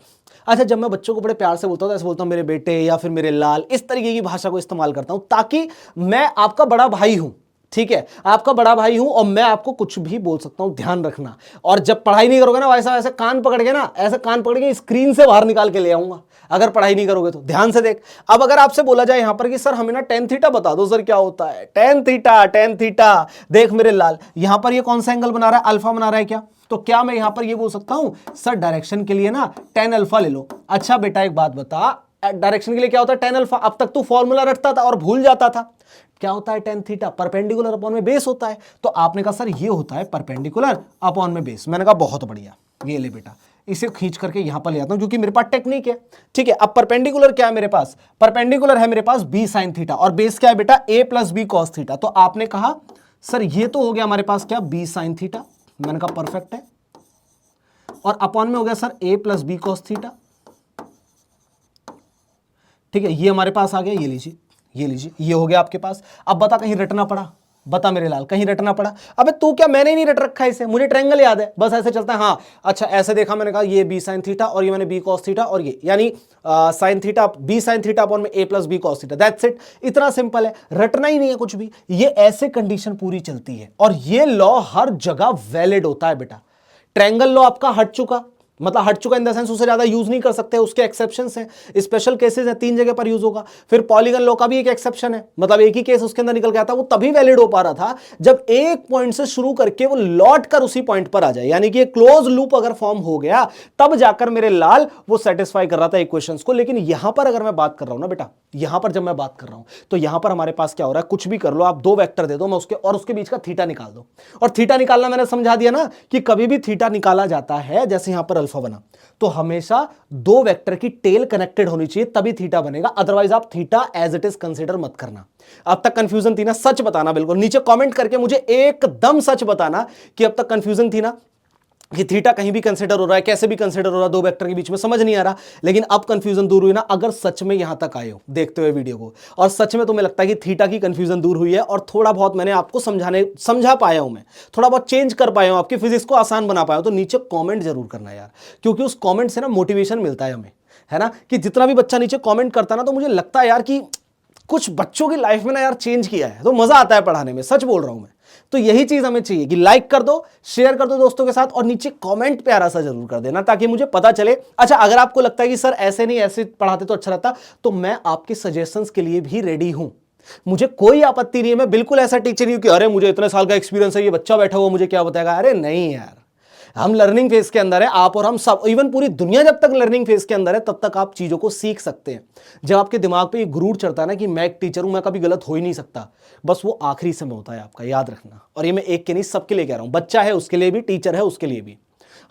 अच्छा, जब मैं बच्चों को बड़े प्यार से बोलता हूं, ऐसे बोलता हूं मेरे बेटे या फिर मेरे लाल, इस तरीके की भाषा को इस्तेमाल करता हूं ताकि मैं आपका बड़ा भाई हूं, ठीक है, आपका बड़ा भाई हूं और मैं आपको कुछ भी बोल सकता हूं, ध्यान रखना। और जब पढ़ाई नहीं करोगे ना, वैसा वैसे कान पकड़ के ना, ऐसे कान पकड़ के स्क्रीन से बाहर निकाल के ले आऊंगा अगर पढ़ाई नहीं करोगे तो। ध्यान से देख, अब अगर आपसे बोला जाए यहां पर कि सर हमें ना टेन थीटा बता दो, सर क्या होता है टेन थीटा, टेन थीटा। देख मेरे लाल, यहां पर ये कौन सा एंगल बना रहा है, अल्फा बना रहा है क्या। तो क्या मैं यहां पर ये बोल सकता हूं सर डायरेक्शन के लिए ना टेन अल्फा ले लो। अच्छा बेटा एक बात बता, डायरेक्शन के लिए क्या होता है टेन अल्फा। अब तक तू फॉर्मूला रटता था और भूल जाता था। क्या होता है टेन थीटा, परपेंडिकुलर अपॉन में बेस होता है। तो आपने कहा सर ये होता है परपेंडिकुलर अपॉन में बेस। मैंने कहा बहुत बढ़िया, ये ले बेटा, इसे खींच करके यहां पर ले आता हूं क्योंकि मेरे पास टेक्निक है, ठीक है। अब परपेंडिकुलर क्या है मेरे पास, परपेंडिकुलर है मेरे पास b साइन थीटा और बेस क्या है बेटा a plus B cos theta. तो आपने कहा सर ये तो हो गया हमारे पास क्या b साइन थीटा, मैंने कहा परफेक्ट है, और अपॉन में हो गया sir a plus B cos theta, ठीक है। ये हमारे पास आ गया, ये लीजिए, ये लीजिए, ये हो गया आपके पास। अब बता कहीं रटना पड़ा, बता मेरे लाल कहीं रटना पड़ा। अबे तू क्या, मैंने ही नहीं रट रखा है इसे, मुझे ट्रायंगल याद है, बस ऐसे चलता है। हाँ अच्छा ऐसे देखा, मैंने कहा ये b साइन थीटा और ये मैंने b कॉस थीटा, और ये यानी sine theta b sine theta upon में a plus B cos theta, that's it. इतना सिंपल है, रटना ही नहीं है कुछ भी। ये ऐसे कंडीशन पूरी चलती है और ये लॉ हर जगह वैलिड होता है बेटा। ट्रायंगल लॉ आपका हट चुका, मतलब हट चुका इन द सेंस उससे ज्यादा यूज नहीं कर सकते, उसके एक्सेप्शंस हैं, स्पेशल केसेस हैं, 3 जगह पर यूज होगा। फिर पॉलीगन लॉ का भी एक एक्सेप्शन है, मतलब एक ही केस उसके अंदर निकल गया था, वो तभी वैलिड हो पा रहा था जब एक पॉइंट से शुरू करके वो लौट कर उसी पॉइंट पर आ जाए, यानी कि क्लोज लूप अगर फॉर्म हो गया तब जाकर मेरे लाल वो सेटिस्फाई कर रहा था इक्वेशंस को। लेकिन यहां पर अगर मैं बात कर रहा हूं ना बेटा, यहां पर जब मैं बात कर रहा हूं तो यहां पर हमारे पास क्या हो रहा है, कुछ भी कर लो आप, 2 वेक्टर दे दो, मैं उसके बीच का थीटा निकाल दो, और थीटा निकालना मैंने समझा दिया ना कि कभी भी थीटा निकाला जाता है जैसे यहां पर अल्फा बना तो हमेशा 2 वेक्टर की टेल कनेक्टेड होनी चाहिए तभी थीटा बनेगा, अदरवाइज आप theta as it is consider मत करना। अब तक कंफ्यूजन थी ना, सच बताना बिल्कुल, नीचे कमेंट करके मुझे एकदम सच बताना कि अब तक कंफ्यूजन थी ना कि थीटा कहीं भी कंसीडर हो रहा है, कैसे भी कंसीडर हो रहा है, 2 वेक्टर के बीच में, समझ नहीं आ रहा। लेकिन अब कंफ्यूजन दूर हुई ना, अगर सच में यहां तक आए हो देखते हुए वीडियो को और सच में तुम्हें लगता है कि थीटा की कंफ्यूजन दूर हुई है और थोड़ा बहुत मैंने आपको समझा पाया हूं, मैं थोड़ा बहुत चेंज कर पाया हूं, आपकी फिजिक्स को आसान बना पाया हूं, तो नीचे कॉमेंट जरूर करना यार, क्योंकि उस कॉमेंट से ना मोटिवेशन मिलता है हमें, है ना, कि जितना भी बच्चा नीचे कॉमेंट करता ना तो मुझे लगता है यार कि कुछ बच्चों की लाइफ में ना यार चेंज किया है, तो मजा आता है पढ़ाने में, सच बोल रहा हूं मैं। तो यही चीज हमें चाहिए कि लाइक कर दो, शेयर कर दो दोस्तों के साथ, और नीचे कमेंट प्यारा सा जरूर कर देना ताकि मुझे पता चले। अच्छा, अगर आपको लगता है कि सर ऐसे नहीं ऐसे पढ़ाते तो अच्छा रहता, तो मैं आपके सजेशंस के लिए भी रेडी हूं, मुझे कोई आपत्ति नहीं है। मैं बिल्कुल ऐसा टीचर नहीं हूं कि अरे मुझे इतने साल का एक्सपीरियंस है, ये बच्चा बैठा हुआ मुझे क्या बताएगा, अरे नहीं यार, हम लर्निंग फेज के अंदर है, आप और हम सब, इवन पूरी दुनिया जब तक लर्निंग फेज के अंदर है तब तक आप चीजों को सीख सकते हैं। जब आपके दिमाग पे ये गुरूर चढ़ता है ना कि मैं एक टीचर हूं, मैं कभी गलत हो ही नहीं सकता, बस वो आखिरी समय होता है आपका, याद रखना। और ये मैं एक के नहीं सबके लिए कह रहा हूं, बच्चा है उसके लिए भी, टीचर है उसके लिए भी,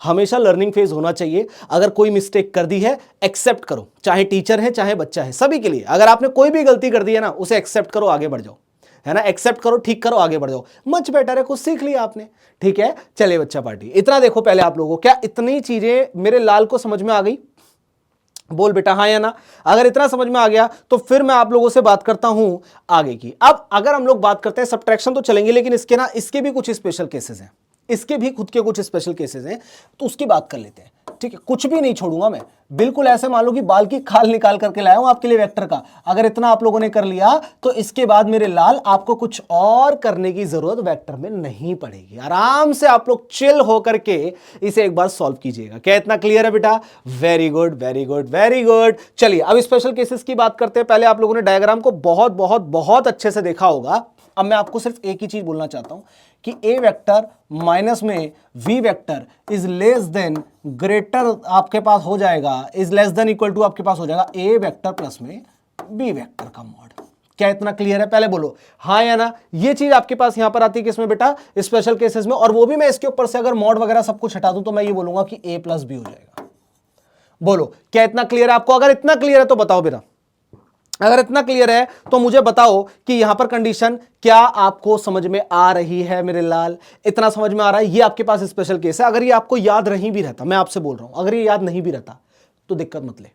हमेशा लर्निंग फेज होना चाहिए। अगर कोई मिस्टेक कर दी है एक्सेप्ट करो, चाहे टीचर है चाहे बच्चा है, सभी के लिए। अगर आपने कोई भी गलती कर दी है ना, उसे एक्सेप्ट करो, आगे बढ़ जाओ, है ना, एक्सेप्ट करो, ठीक करो, आगे बढ़ जाओ, मच बेटर है, कुछ सीख लिया आपने, ठीक है। चलिए बच्चा पार्टी, इतना देखो पहले आप लोगों को, क्या इतनी चीजें मेरे लाल को समझ में आ गई? बोल बेटा हाँ या ना। अगर इतना समझ में आ गया तो फिर मैं आप लोगों से बात करता हूं आगे की। अब अगर हम लोग बात करते हैं, सब्ट्रैक्शन तो चलेंगे, लेकिन इसके भी कुछ स्पेशल केसेस हैं, इसके भी खुद के कुछ स्पेशल केसेस हैं, तो उसकी बात कर लेते हैं, ठीक है। कुछ भी नहीं छोड़ूंगा मैं, बिल्कुल ऐसे मान लो कि बाल की खाल निकाल करके लाया हूं आपके लिए वेक्टर का। अगर इतना आप लोगों ने कर लिया तो इसके बाद मेरे लाल आपको कुछ और करने की जरूरत वेक्टर में नहीं पड़ेगी, आराम से आप लोग चिल होकर के इसे एक बार सॉल्व कीजिएगा। क्या इतना क्लियर है बेटा? Very good very good very good. चलिए अब स्पेशल केसेस की बात करते हैं। पहले आप लोगों ने डायग्राम को बहुत बहुत बहुत अच्छे से देखा होगा। अब मैं आपको सिर्फ एक ही चीज बोलना चाहता हूं कि ए वेक्टर माइनस में V vector is less than greater आपके पास हो जाएगा, is less than equal to आपके पास हो जाएगा ए वेक्टर प्लस में बी वेक्टर का मॉड। क्या इतना क्लियर है? पहले बोलो हाँ या ना। ये चीज आपके पास यहां पर आती है किसमें बेटा? स्पेशल केसेस में। और वो भी मैं इसके ऊपर से अगर मॉड वगैरह सब कुछ हटा दूं तो मैं ये बोलूंगा कि ए प्लस बी हो जाएगा। बोलो क्या इतना क्लियर है आपको? अगर इतना क्लियर है तो बताओ बेटा, अगर इतना क्लियर है तो मुझे बताओ कि यहां पर कंडीशन क्या आपको समझ में आ रही है मेरे लाल? इतना समझ में आ रहा है? ये आपके पास स्पेशल केस है। अगर ये आपको याद नहीं भी रहता, मैं आपसे बोल रहा हूं, अगर ये याद नहीं भी रहता तो दिक्कत मत ले,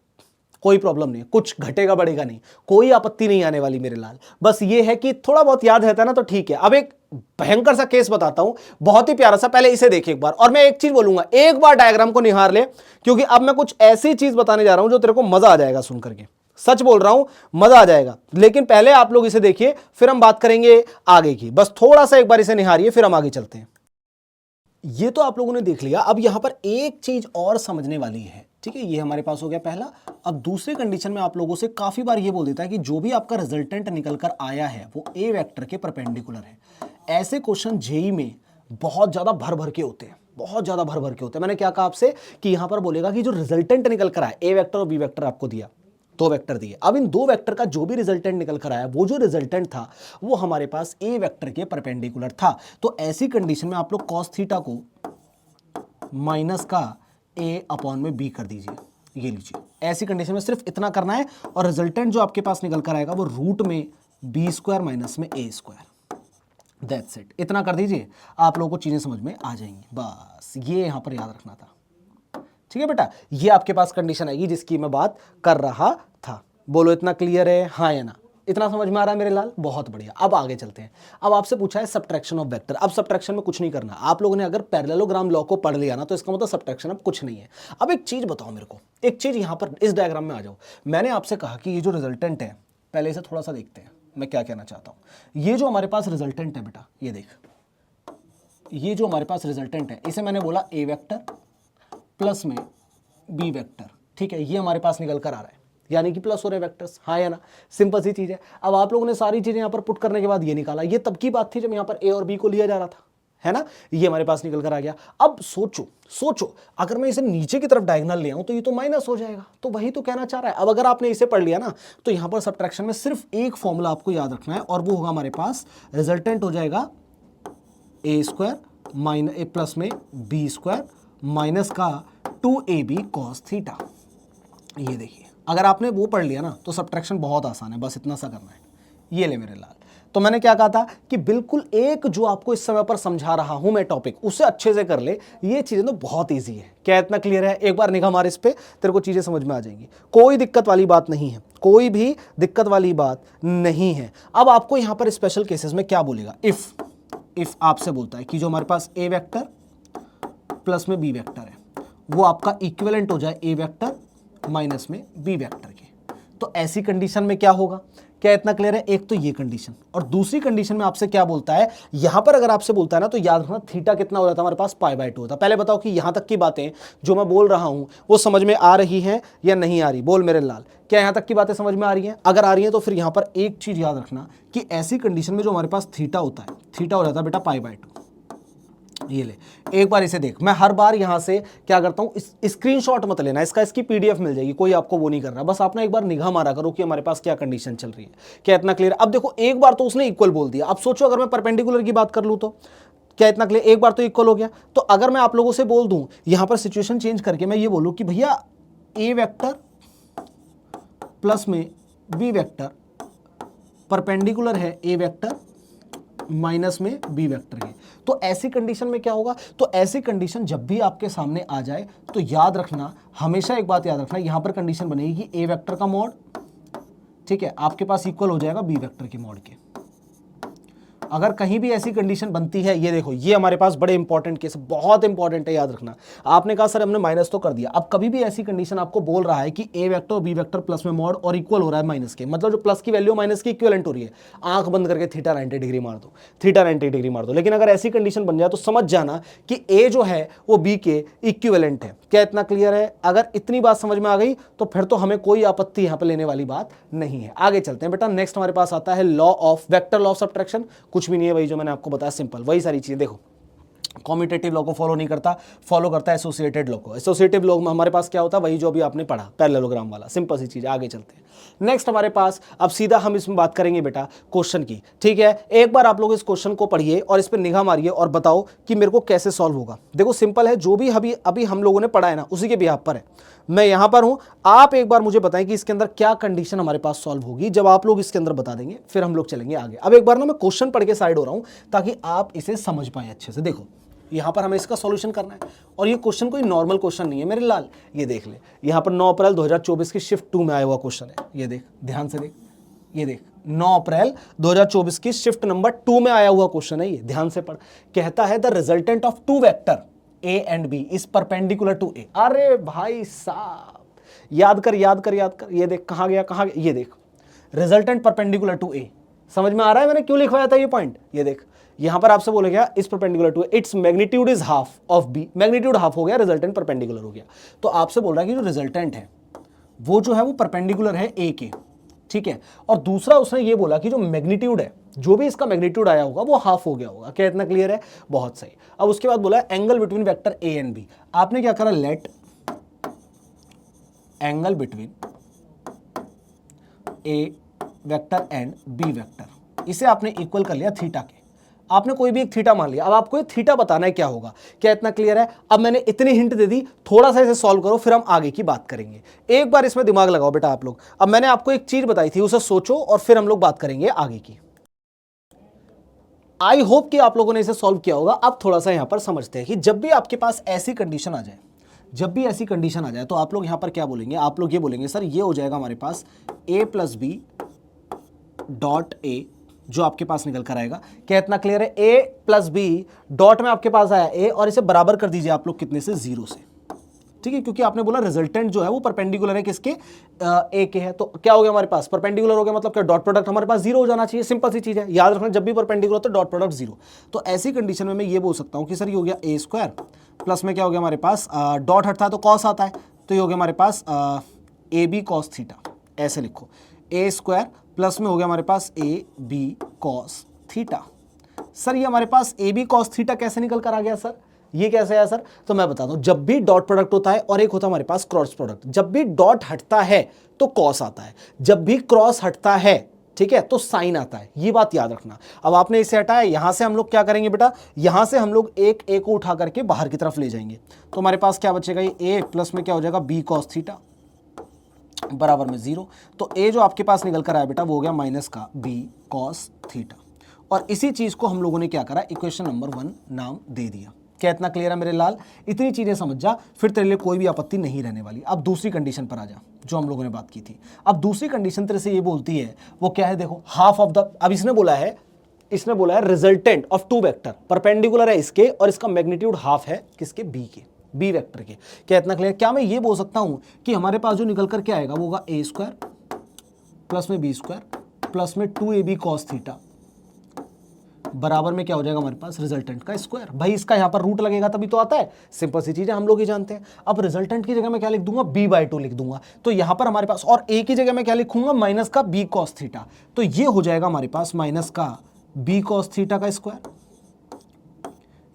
कोई प्रॉब्लम नहीं, कुछ घटेगा बढ़ेगा नहीं, कोई आपत्ति नहीं आने वाली मेरे लाल। बस ये है कि थोड़ा बहुत याद रहता है ना तो ठीक है। अब एक भयंकर सा केस बताता हूं, बहुत ही प्यारा सा, पहले इसे देखिए एक बार। और मैं एक चीज बोलूंगा, एक बार डायग्राम को निहार ले, क्योंकि अब मैं कुछ ऐसी चीज बताने जा रहा हूं जो तेरे को मजा आ जाएगा सुन करके, सच बोल रहा हूं, मजा आ जाएगा। लेकिन पहले आप लोग इसे देखिए, फिर हम बात करेंगे आगे की। बस थोड़ा सा एक बार इसे निहारिए, फिर हम आगे चलते हैं। ये तो आप लोगों ने देख लिया। अब यहां पर एक चीज और समझने वाली है, ठीक है। ये हमारे पास हो गया पहला। अब दूसरे कंडीशन में आप लोगों से काफी बार ये बोल देता है कि जो भी आपका रिजल्टेंट निकल कर आया है वो ए वेक्टर के परपेंडिकुलर है। ऐसे क्वेश्चन जेई में बहुत ज्यादा भर भर के होते हैं, बहुत ज्यादा भर भर के होते हैं। मैंने क्या कहा आपसे कि यहां पर बोलेगा कि जो रिजल्टेंट निकल कर आया, ए वेक्टर और बी वेक्टर आपको दिया, 2 वेक्टर दिए। अब इन 2 वेक्टर का जो भी रिजल्टेंट निकल कर आया, वो जो रिजल्टेंट था वो हमारे पास ए वेक्टर के परपेंडिकुलर था। तो ऐसी कंडीशन में आप लोग कॉस थीटा को माइनस का ए अपॉन में बी कर दीजिए। ये लीजिए, ऐसी कंडीशन में सिर्फ इतना करना है और रिजल्टेंट जो आपके पास निकल कर आएगा वो रूट में बी स्क्वायर माइनस में ए स्क्वायर। That's it. इतना कर दीजिए, आप लोगों को चीजें समझ में आ जाएंगी। बस ये यहां पर याद रखना था, ठीक है बेटा। ये आपके पास कंडीशन आएगी जिसकी मैं बात कर रहा था। बोलो इतना क्लियर है, हाँ या ना? इतना समझ में आ रहा है मेरे लाल? बहुत बढ़िया। अब आगे चलते हैं। अब आपसे पूछा है सब्ट्रैक्शन ऑफ वेक्टर। अब सब्ट्रैक्शन में कुछ नहीं करना। आप लोगों ने अगर पैरेललोग्राम लॉ को पढ़ लिया ना तो इसका मतलब सब्ट्रैक्शन अब कुछ नहीं है। अब एक चीज बताओ मेरे को, एक चीज यहां पर इस डायग्राम में आ जाओ। मैंने आपसे कहा कि ये जो रिजल्टेंट है, पहले इसे थोड़ा सा देखते हैं मैं क्या कहना चाहता हूं। ये जो हमारे पास रिजल्टेंट है बेटा, ये देख, ये जो हमारे पास रिजल्टेंट है, इसे मैंने बोला ए वेक्टर प्लस में बी वेक्टर, ठीक है, ये हमारे पास निकल कर आ रहा है, यानी कि प्लस हो रहे वेक्टर्स, हाँ या ना, सिंपल सी चीज़ है। अब आप लोगों ने सारी चीज़ें यहाँ पर पुट करने के बाद ये निकाला, ये तब की बात थी जब यहाँ पर ए और बी को लिया जा रहा था, है ना, ये हमारे पास निकल कर आ गया। अब सोचो अगर मैं इसे नीचे की तरफ डायगोनल ले आऊं तो ये तो माइनस हो जाएगा, तो वही तो कहना चाह रहा है। अब अगर आपने इसे पढ़ लिया ना तो यहाँ पर सब्ट्रैक्शन में सिर्फ एक फॉर्मूला आपको याद रखना है, और वो होगा हमारे पास रिजल्टेंट हो जाएगा ए स्क्वायर माइनस ए प्लस में बी स्क्वायर माइनस का 2ab cos थीटा। ये देखिए, अगर आपने वो पढ़ लिया ना तो सब्ट्रैक्शन बहुत आसान है, बस इतना सा करना है। ये ले मेरे लाल, तो मैंने क्या कहा था कि बिल्कुल एक जो आपको इस समय पर समझा रहा हूं मैं टॉपिक, उसे अच्छे से कर ले, ये चीजें तो बहुत इजी है। क्या इतना क्लियर है? एक बार निगाह मार इस पे, तेरे को चीजें समझ में आ जाएंगी, कोई दिक्कत वाली बात नहीं है, कोई भी दिक्कत वाली बात नहीं है। अब आपको यहां पर स्पेशल केसेस में क्या बोलेगा, इफ आपसे बोलता है कि जो हमारे पास ए वेक्टर प्लस में बी वेक्टर है वो आपका इक्विवेलेंट हो जाए ए वेक्टर माइनस में बी वेक्टर के, तो ऐसी कंडीशन में क्या होगा? क्या इतना क्लियर है? एक तो ये कंडीशन, और दूसरी कंडीशन में आपसे क्या बोलता है, यहां पर अगर आपसे बोलता है ना तो याद रखना थीटा कितना हो जाता है हमारे पास, π/2 होता है। पहले बताओ कि यहां तक की बातें जो मैं बोल रहा हूं वो समझ में आ रही हैं या नहीं आ रही? बोल मेरे लाल, क्या यहां तक की बातें समझ में आ रही हैं? अगर आ रही हैं तो फिर यहां पर एक चीज याद रखना कि ऐसी कंडीशन में जो हमारे पास थीटा होता है, थीटा हो जाता है बेटा π/2। ये ले, एक बार इसे देख, मैं हर बार यहां से क्या करता हूं, स्क्रीनशॉट मत लेना इसका, इसकी पीडीएफ मिल जाएगी, कोई आपको वो नहीं कर रहा, बस आपने एक बार निगाह मारा करो कि हमारे पास क्या कंडीशन चल रही है। क्या इतना क्लियर? अब देखो, एक बार तो उसने इक्वल बोल दिया, अब सोचो अगर मैं परपेंडिकुलर की बात कर लूं तो क्या इतना क्लियर? एक बार तो इक्वल हो गया, तो अगर मैं आप लोगों से बोल दूं यहां पर सिचुएशन चेंज करके मैं ये बोलूं कि भैया ए वेक्टर प्लस में बी वेक्टर परपेंडिकुलर है ए वेक्टर माइनस में बी वेक्टर के, तो ऐसी कंडीशन में क्या होगा? तो ऐसी कंडीशन जब भी आपके सामने आ जाए तो याद रखना, हमेशा एक बात याद रखना, यहां पर कंडीशन बनेगी कि ए वेक्टर का मॉड, ठीक है, आपके पास इक्वल हो जाएगा बी वेक्टर के मॉड के। अगर कहीं भी ऐसी कंडीशन बनती है, ये देखो, ये हमारे पास बड़े इंपॉर्टेंट केस, बहुत इंपॉर्टेंट है, याद रखना। आपने कहा सर हमने माइनस तो कर दिया, अब कभी भी ऐसी कंडीशन आपको बोल रहा है कि ए वेक्टर और बी वेक्टर प्लस में मॉड और इक्वल हो रहा है माइनस के, मतलब जो प्लस की वैल्यू माइनस की इक्विवेलेंट हो रही है, आंख बंद करके थीटा 90 डिग्री मार दो, थीटा 90 डिग्री मार दो। लेकिन अगर ऐसी कंडीशन बन जाए तो समझ जाना कि ए जो है वो बी के इक्विवेलेंट है। क्या इतना क्लियर है? अगर इतनी बात समझ में आ गई तो फिर तो हमें कोई आपत्ति यहां पर लेने वाली बात नहीं है। आगे चलते हैं बेटा, नेक्स्ट हमारे पास आता है law of vector, law of subtraction. कुछ भी नहीं है, वही जो मैंने आपको बताया, सिंपल वही सारी चीजें। देखो, कॉम्यूटेटिव लॉ को फॉलो नहीं करता, फॉलो करता है एसोसिएटेड लॉ को। एसोसिएटिव लॉ में हमारे पास क्या होता है, वही जो अभी आपने पढ़ा, पैरेललोग्राम वाला, सिंपल सी चीज। आगे चलते हैं, नेक्स्ट हमारे पास अब सीधा हम इसमें बात करेंगे बेटा क्वेश्चन की, ठीक है। एक बार आप लोग इस क्वेश्चन को पढ़िए और इस पर निगाह मारिए और बताओ कि मेरे को कैसे सॉल्व होगा। देखो सिंपल है, जो भी अभी हम लोगों ने पढ़ा है ना उसी के बिहाफ पर है, मैं यहां पर हूं। आप एक बार मुझे बताएं कि इसके अंदर क्या कंडीशन हमारे पास सॉल्व होगी। जब आप लोग इसके अंदर बता देंगे फिर हम लोग चलेंगे आगे। अब एक बार ना मैं क्वेश्चन पढ़ के साइड हो रहा हूं ताकि आप इसे समझ पाए अच्छे से। देखो, यहां पर हमें इसका सॉल्यूशन करना है, और ये क्वेश्चन कोई नॉर्मल क्वेश्चन नहीं है मेरे लाल। ये देख ले, यहां पर 9 अप्रैल 2024 की शिफ्ट 2 में आया हुआ क्वेश्चन है। ये देख, ध्यान से देख, ये देख, 9 अप्रैल 2024 की शिफ्ट नंबर 2 में आया हुआ क्वेश्चन है ये, ध्यान से पढ़। कहता है the resultant of two vector A and B is perpendicular to A. अरे भाई साहब, याद कर। ये देख, कहां गया, ये देख, रिजल्टेंट परपेंडिकुलर टू ए। समझ में आ रहा है मैंने क्यों लिखवाया था ये पॉइंट? ये देख, यहां पर आपसे बोलेगा इस perpendicular to its magnitude is half of B, magnitude half हो गया, रिजल्टेंट परपेंडिकुलर हो गया। तो आपसे बोल रहा है कि जो रिजल्टेंट है वो जो है वो परपेंडिकुलर है ए के, ठीक है। और दूसरा उसने ये बोला कि जो मैग्नीट्यूड है, जो भी इसका मैग्नीट्यूड आया होगा वो हाफ हो गया होगा। क्या इतना क्लियर है? बहुत सही। अब उसके बाद बोला angle between vector A and B. आपने क्या करा, let angle between A vector and B vector, इसे आपने इक्वल कर लिया थीटा के। आपने कोई भी एक थीटा मान लिया, अब आपको ये थीटा बताना है क्या होगा। क्या इतना क्लियर है? अब मैंने इतनी हिंट दे दी, थोड़ा सा इसे सॉल्व करो फिर हम आगे की बात करेंगे। एक बार इसमें दिमाग लगाओ बेटा आप लोग। अब मैंने आपको एक चीज बताई थी, उसे सोचो और फिर हम लोग बात करेंगे आगे की। आई होप कि आप लोगों ने इसे सॉल्व किया होगा। अब थोड़ा सा यहां पर समझते हैं कि जब भी आपके पास ऐसी कंडीशन आ जाए, तो आप लोग यहां पर क्या बोलेंगे? आप लोग ये बोलेंगे सर ये हो जाएगा हमारे पास a plus B dot A, जो आपके पास निकल कर आएगा। क्या इतना क्लियर है? a प्लस बी डॉट में आपके पास आया a, और इसे बराबर कर दीजिए आप लोग कितने से, 0 से, ठीक है। क्योंकि आपने बोला रिजल्टेंट जो है वो परपेंडिकुलर है किसके, ए के है। तो क्या हो गया हमारे पास, परपेंडिकुलर हो गया, मतलब क्या डॉट प्रोडक्ट हमारे पास 0 हो जाना चाहिए। सिंपल सी चीज है, याद रखना जब भी परपेंडिकुलर तो डॉट प्रोडक्ट 0। तो ऐसी कंडीशन में मैं ये बोल सकता हूं कि सर ये हो गया a स्क्वायर प्लस में क्या हो गया हमारे पास, डॉट हटता है तो कॉस आता है, तो ये हो गया हमारे पास ए बी कॉस थीटा, ऐसे लिखो ए स्क्वायर प्लस में हो गया हमारे पास A B cos theta. Sir ये हमारे पास ए बी कॉस थीटा कैसे निकल कर आ गया सर, ये कैसे आया सर? तो मैं बता दूं, जब भी डॉट प्रोडक्ट होता है और एक होता है हमारे पास क्रॉस प्रोडक्ट, जब भी डॉट हटता है तो कॉस आता है, जब भी क्रॉस हटता है, ठीक है, तो साइन आता है, ये बात याद रखना। अब आपने इसे हटाया, यहां से हम लोग क्या करेंगे बेटा, यहां से हम लोग एक ए को उठा करके बाहर की तरफ ले जाएंगे, तो हमारे पास क्या बचेगा, ये ए प्लस में क्या हो जाएगा बी कॉस थीटा बराबर में 0। तो ए जो आपके पास निकल कर आया बेटा वो हो गया माइनस का बी कॉस थीटा, और इसी चीज को हम लोगों ने क्या करा, इक्वेशन नंबर 1 नाम दे दिया। क्या इतना क्लियर है मेरे लाल? इतनी चीजें समझ जा, फिर तेरे लिए कोई भी आपत्ति नहीं रहने वाली। अब दूसरी कंडीशन पर आ जा जो हम लोगों ने बात की थी। अब दूसरी कंडीशन तेरे से ये बोलती है, वो क्या है देखो, हाफ ऑफ द, अब इसने बोला है resultant of two vector, perpendicular है इसके और इसका मैग्नीट्यूड हाफ है किसके, बी के, बी वेक्टर के। क्या इतना क्लियर? क्या मैं ये बोल सकता हूं कि हमारे पास जो निकल कर क्या आएगा वो होगा ए स्क्वायर प्लस में बी स्क्वायर प्लस में 2ab कॉस थीटा बराबर में क्या हो जाएगा हमारे पास रिजल्टेंट का स्क्वायर। भाई इसका यहां पर रूट लगेगा तभी तो आता है, सिंपल सी चीजें हम लोग ही जानते हैं। अब रिजल्टेंट की जगह मैं क्या लिख दूंगा, b/2 लिख दूंगा, तो यहां पर हमारे पास, और a की जगह मैं क्या लिखूंगा, माइनस का b cos थीटा, तो ये हो जाएगा हमारे पास माइनस का b cos थीटा का स्क्वायर,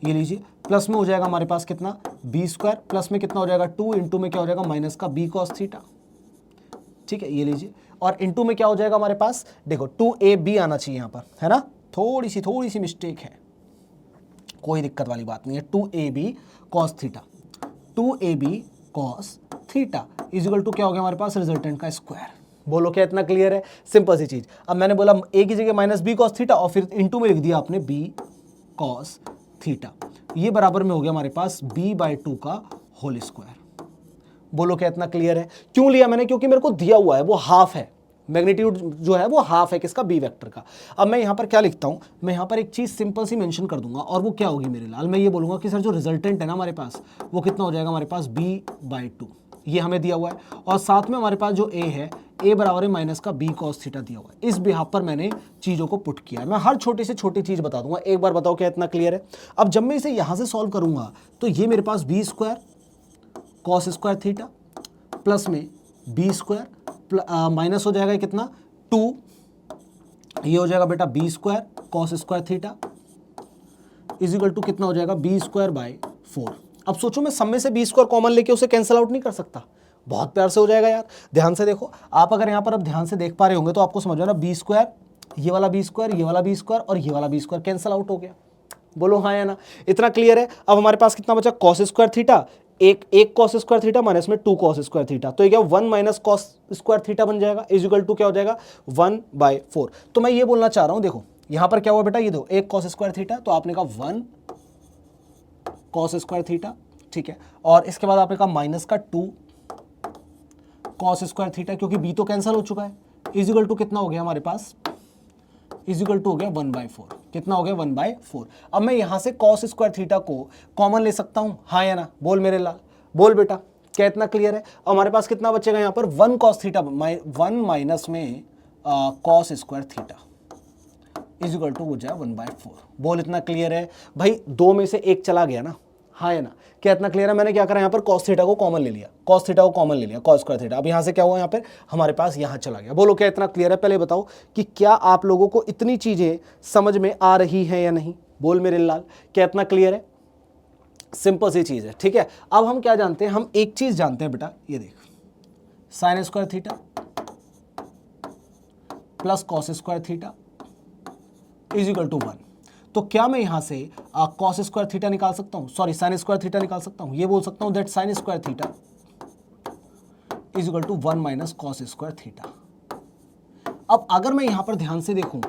ये लीजिए, प्लस में हो जाएगा हमारे पास कितना, b स्क्वायर प्लस में कितना हो जाएगा 2 इंटू में क्या हो जाएगा माइनस का b cos थीटा, ठीक है, ये लीजिए, और इंटू में क्या हो जाएगा हमारे पास, देखो 2ab आना चाहिए यहां पर, है ना, थोड़ी सी मिस्टेक है, कोई दिक्कत वाली बात नहीं है। 2ab cos theta, 2ab cos theta is equal to क्या हो गया हमारे पास, रिजल्टेंट का स्क्वायर। बोलो क्या इतना क्लियर है? सिंपल सी चीज। अब मैंने बोला a की जगह माइनस b cos थीटा और फिर इंटू में लिख दिया आपने b cos थीटा, ये बराबर में हो गया हमारे पास b/2 का होल स्क्वायर। बोलो क्या इतना क्लियर है? क्यों लिया मैंने? क्योंकि मेरे को दिया हुआ है वो हाफ है, मैग्नीट्यूड जो है वो हाफ है किसका, बी वेक्टर का। अब मैं यहाँ पर क्या लिखता हूँ, मैं यहाँ पर एक चीज़ सिंपल सी मेंशन कर दूंगा, और वो क्या होगी मेरे लाल, मैं ये बोलूँगा कि सर जो रिजल्टेंट है ना हमारे पास वो कितना हो जाएगा हमारे पास b/2, ये हमें दिया हुआ है, और साथ में हमारे पास जो a है, a बराबर है माइनस का b cos थीटा दिया हुआ है। इस बिहाफ पर मैंने चीज़ों को पुट किया है। मैं हर छोटी से छोटी चीज़ बता दूंगा, एक बार बताओ क्या इतना क्लियर है? अब जब मैं इसे यहाँ से सॉल्व करूँगा तो ये मेरे पास b square cos square theta plus में b स्क्वायर माइनस हो जाएगा कितना 2, ये हो जाएगा बेटा b square cos square theta is equal to कितना हो जाएगा b स्क्वायर बाय 4। अब सोचो मैं सब में से b स्क्वायर कॉमन लेके उसे कैंसिल आउट नहीं कर सकता, बहुत प्यार से हो जाएगा यार। ध्यान से देखो, आप अगर यहाँ पर अब ध्यान से देख पा रहे होंगे तो आपको समझ आ रहा है b स्क्वायर, ये वाला b स्क्वायर, ये वाला b स्क्वायर और ये वाला b स्क्वायर कैंसिल आउट हो गया। बोलो हाँ या ना? इतना क्लियर है? अब हमारे पास कितना बचा, cos स्क्वायर थीटा, एक cos स्क्वायर थीटा माइनस में 2 cos स्क्वायर थीटा, तो ये क्या 1 माइनस cos स्क्वायर थीटा बन जाएगा इज इक्वल टू क्या हो जाएगा 1/4। तो मैं ये बोलना चाह रहा हूं, देखो यहां पर क्या हुआ बेटा, ये दो एक cos स्क्वायर थीटा, तो आपने कहा 1 cos स्क्वायर थीटा, ठीक है, और इसके बाद आपने कहा माइनस का 2 cos स्क्वायर थीटा, क्योंकि b तो कैंसिल हो चुका है, इज इक्वल टू कितना हो गया हमारे पास, इज इक्वल टू हो गया 1/4। कितना हो गया 1/4। अब मैं यहां से cos स्क्वायर थीटा को कॉमन ले सकता हूं, हाँ या ना? बोल मेरे लाल, बोल बेटा, क्या इतना क्लियर है? हमारे पास कितना बचेगा यहाँ पर 1 cos थीटा, 1 माइनस में cos square theta is equal to हो जाए 1/4। बोल इतना क्लियर है? भाई दो में से एक चला गया ना, हाँ या ना? क्या इतना क्लियर है? मैंने क्या करा यहाँ पर cos थीटा को कॉमन ले लिया, cos थीटा को कॉमन ले लिया, cos स्क्वायर थीटा। अब यहाँ से क्या हुआ, यहाँ पे हमारे पास यहाँ चला गया। बोलो क्या इतना क्लियर है? पहले बताओ कि क्या आप लोगों को इतनी चीजें समझ में आ रही हैं या नहीं? बोल मेरे लाल, क्या इतना क्लियर है? सिंपल सी चीज है, ठीक है। अब हम क्या जानते हैं, हम एक चीज जानते हैं बेटा, ये देख, sine square theta plus cos square theta is equal to 1। तो क्या मैं यहां से cos स्क्वायर थीटा निकाल सकता हूं, सॉरी साइन स्क्वायर थीटा निकाल सकता हूं? ये बोल सकता हूं that sine square theta is equal to 1 minus cos square theta. अब अगर मैं यहां पर ध्यान से देखूं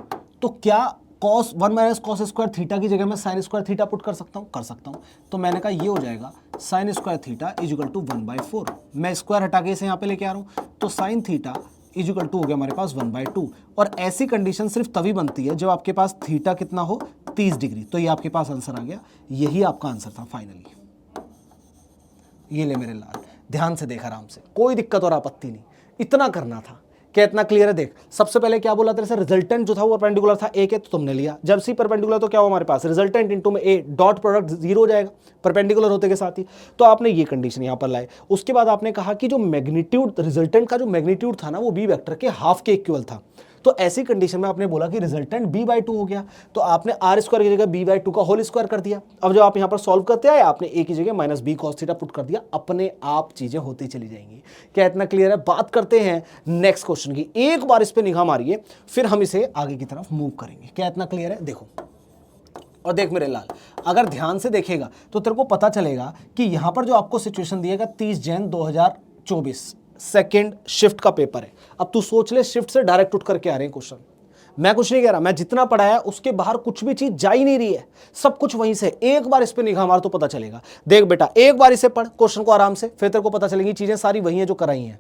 तो क्या cos 1 minus cos square theta की जगह मैं साइन स्क्वायर थीटा पुट कर सकता हूं? कर सकता हूं। तो मैंने कहा ये हो जाएगा sine square theta is equal to 1/4। मैं स्क्वायर हटा के इसे यहां पे लेके आ रहा हूं, तो sine theta is equal to हो गया हमारे पास 1/2। और ऐसी कंडीशन सिर्फ तभी बनती है जब आपके पास थीटा कितना हो 30 डिग्री। तो ये आपके पास आंसर आ गया, यही आपका आंसर था फाइनली। ये ले मेरे लाल, ध्यान से देख आराम से, कोई दिक्कत और आपत्ति नहीं, इतना करना था क्या इतना क्लियर है? देख, सबसे पहले क्या बोला तेरे से, रिजल्टेंट जो था वो परपेंडिकुलर था ए के, तो तुमने लिया। जब सी परपेंडिकुलर तो क्या हुआ हमारे पास, रिजल्टेंट इनटू में ए, डॉट प्रोडक्ट 0 हो जाएगा परपेंडिकुलर होते के साथ ही। तो आपने ये कंडीशन यहां पर लाए। उसके बाद आपने कहा कि जो मैग्नीट्यूड, रिजल्टेंट का जो मैग्नीट्यूड था ना वो बी वेक्टर के हाफ के इक्वल था। तो ऐसी कंडीशन में आपने बोला कि रिजल्टेंट b/2 हो गया, तो आपने r² की जगह b/2 का होल स्क्वायर कर दिया। अब जब आप यहां पर सॉल्व करते आए, आपने a की जगह -b cos थीटा पुट कर दिया, अपने आप चीजें होती चली जाएंगी। क्या इतना क्लियर है? बात करते हैं नेक्स्ट क्वेश्चन की। एक बार इस पे निगाह मारिए, फिर हम इसे आगे की तरफ मूव करेंगे। क्या इतना क्लियर है? देखो, और देख मेरे लाल, अगर ध्यान से देखेगा तो तेरे को पता चलेगा कि यहां पर जो आपको सिचुएशन दिएगा 30 जैन 2024 सेकेंड शिफ्ट का पेपर है। अब तू सोच ले, शिफ्ट से डायरेक्ट उठ करके आ रहे हैं क्वेश्चन। मैं कुछ नहीं कह रहा, मैं जितना पढ़ाया उसके बाहर कुछ भी चीज जा ही नहीं रही है, सब कुछ वहीं से। एक बार इस पे निगाह मार तो पता चलेगा। देख बेटा, एक बार इसे पढ़ क्वेश्चन को आराम से, फिर तेरे को पता चलेगी चीजें सारी वही हैं जो कराई हैं।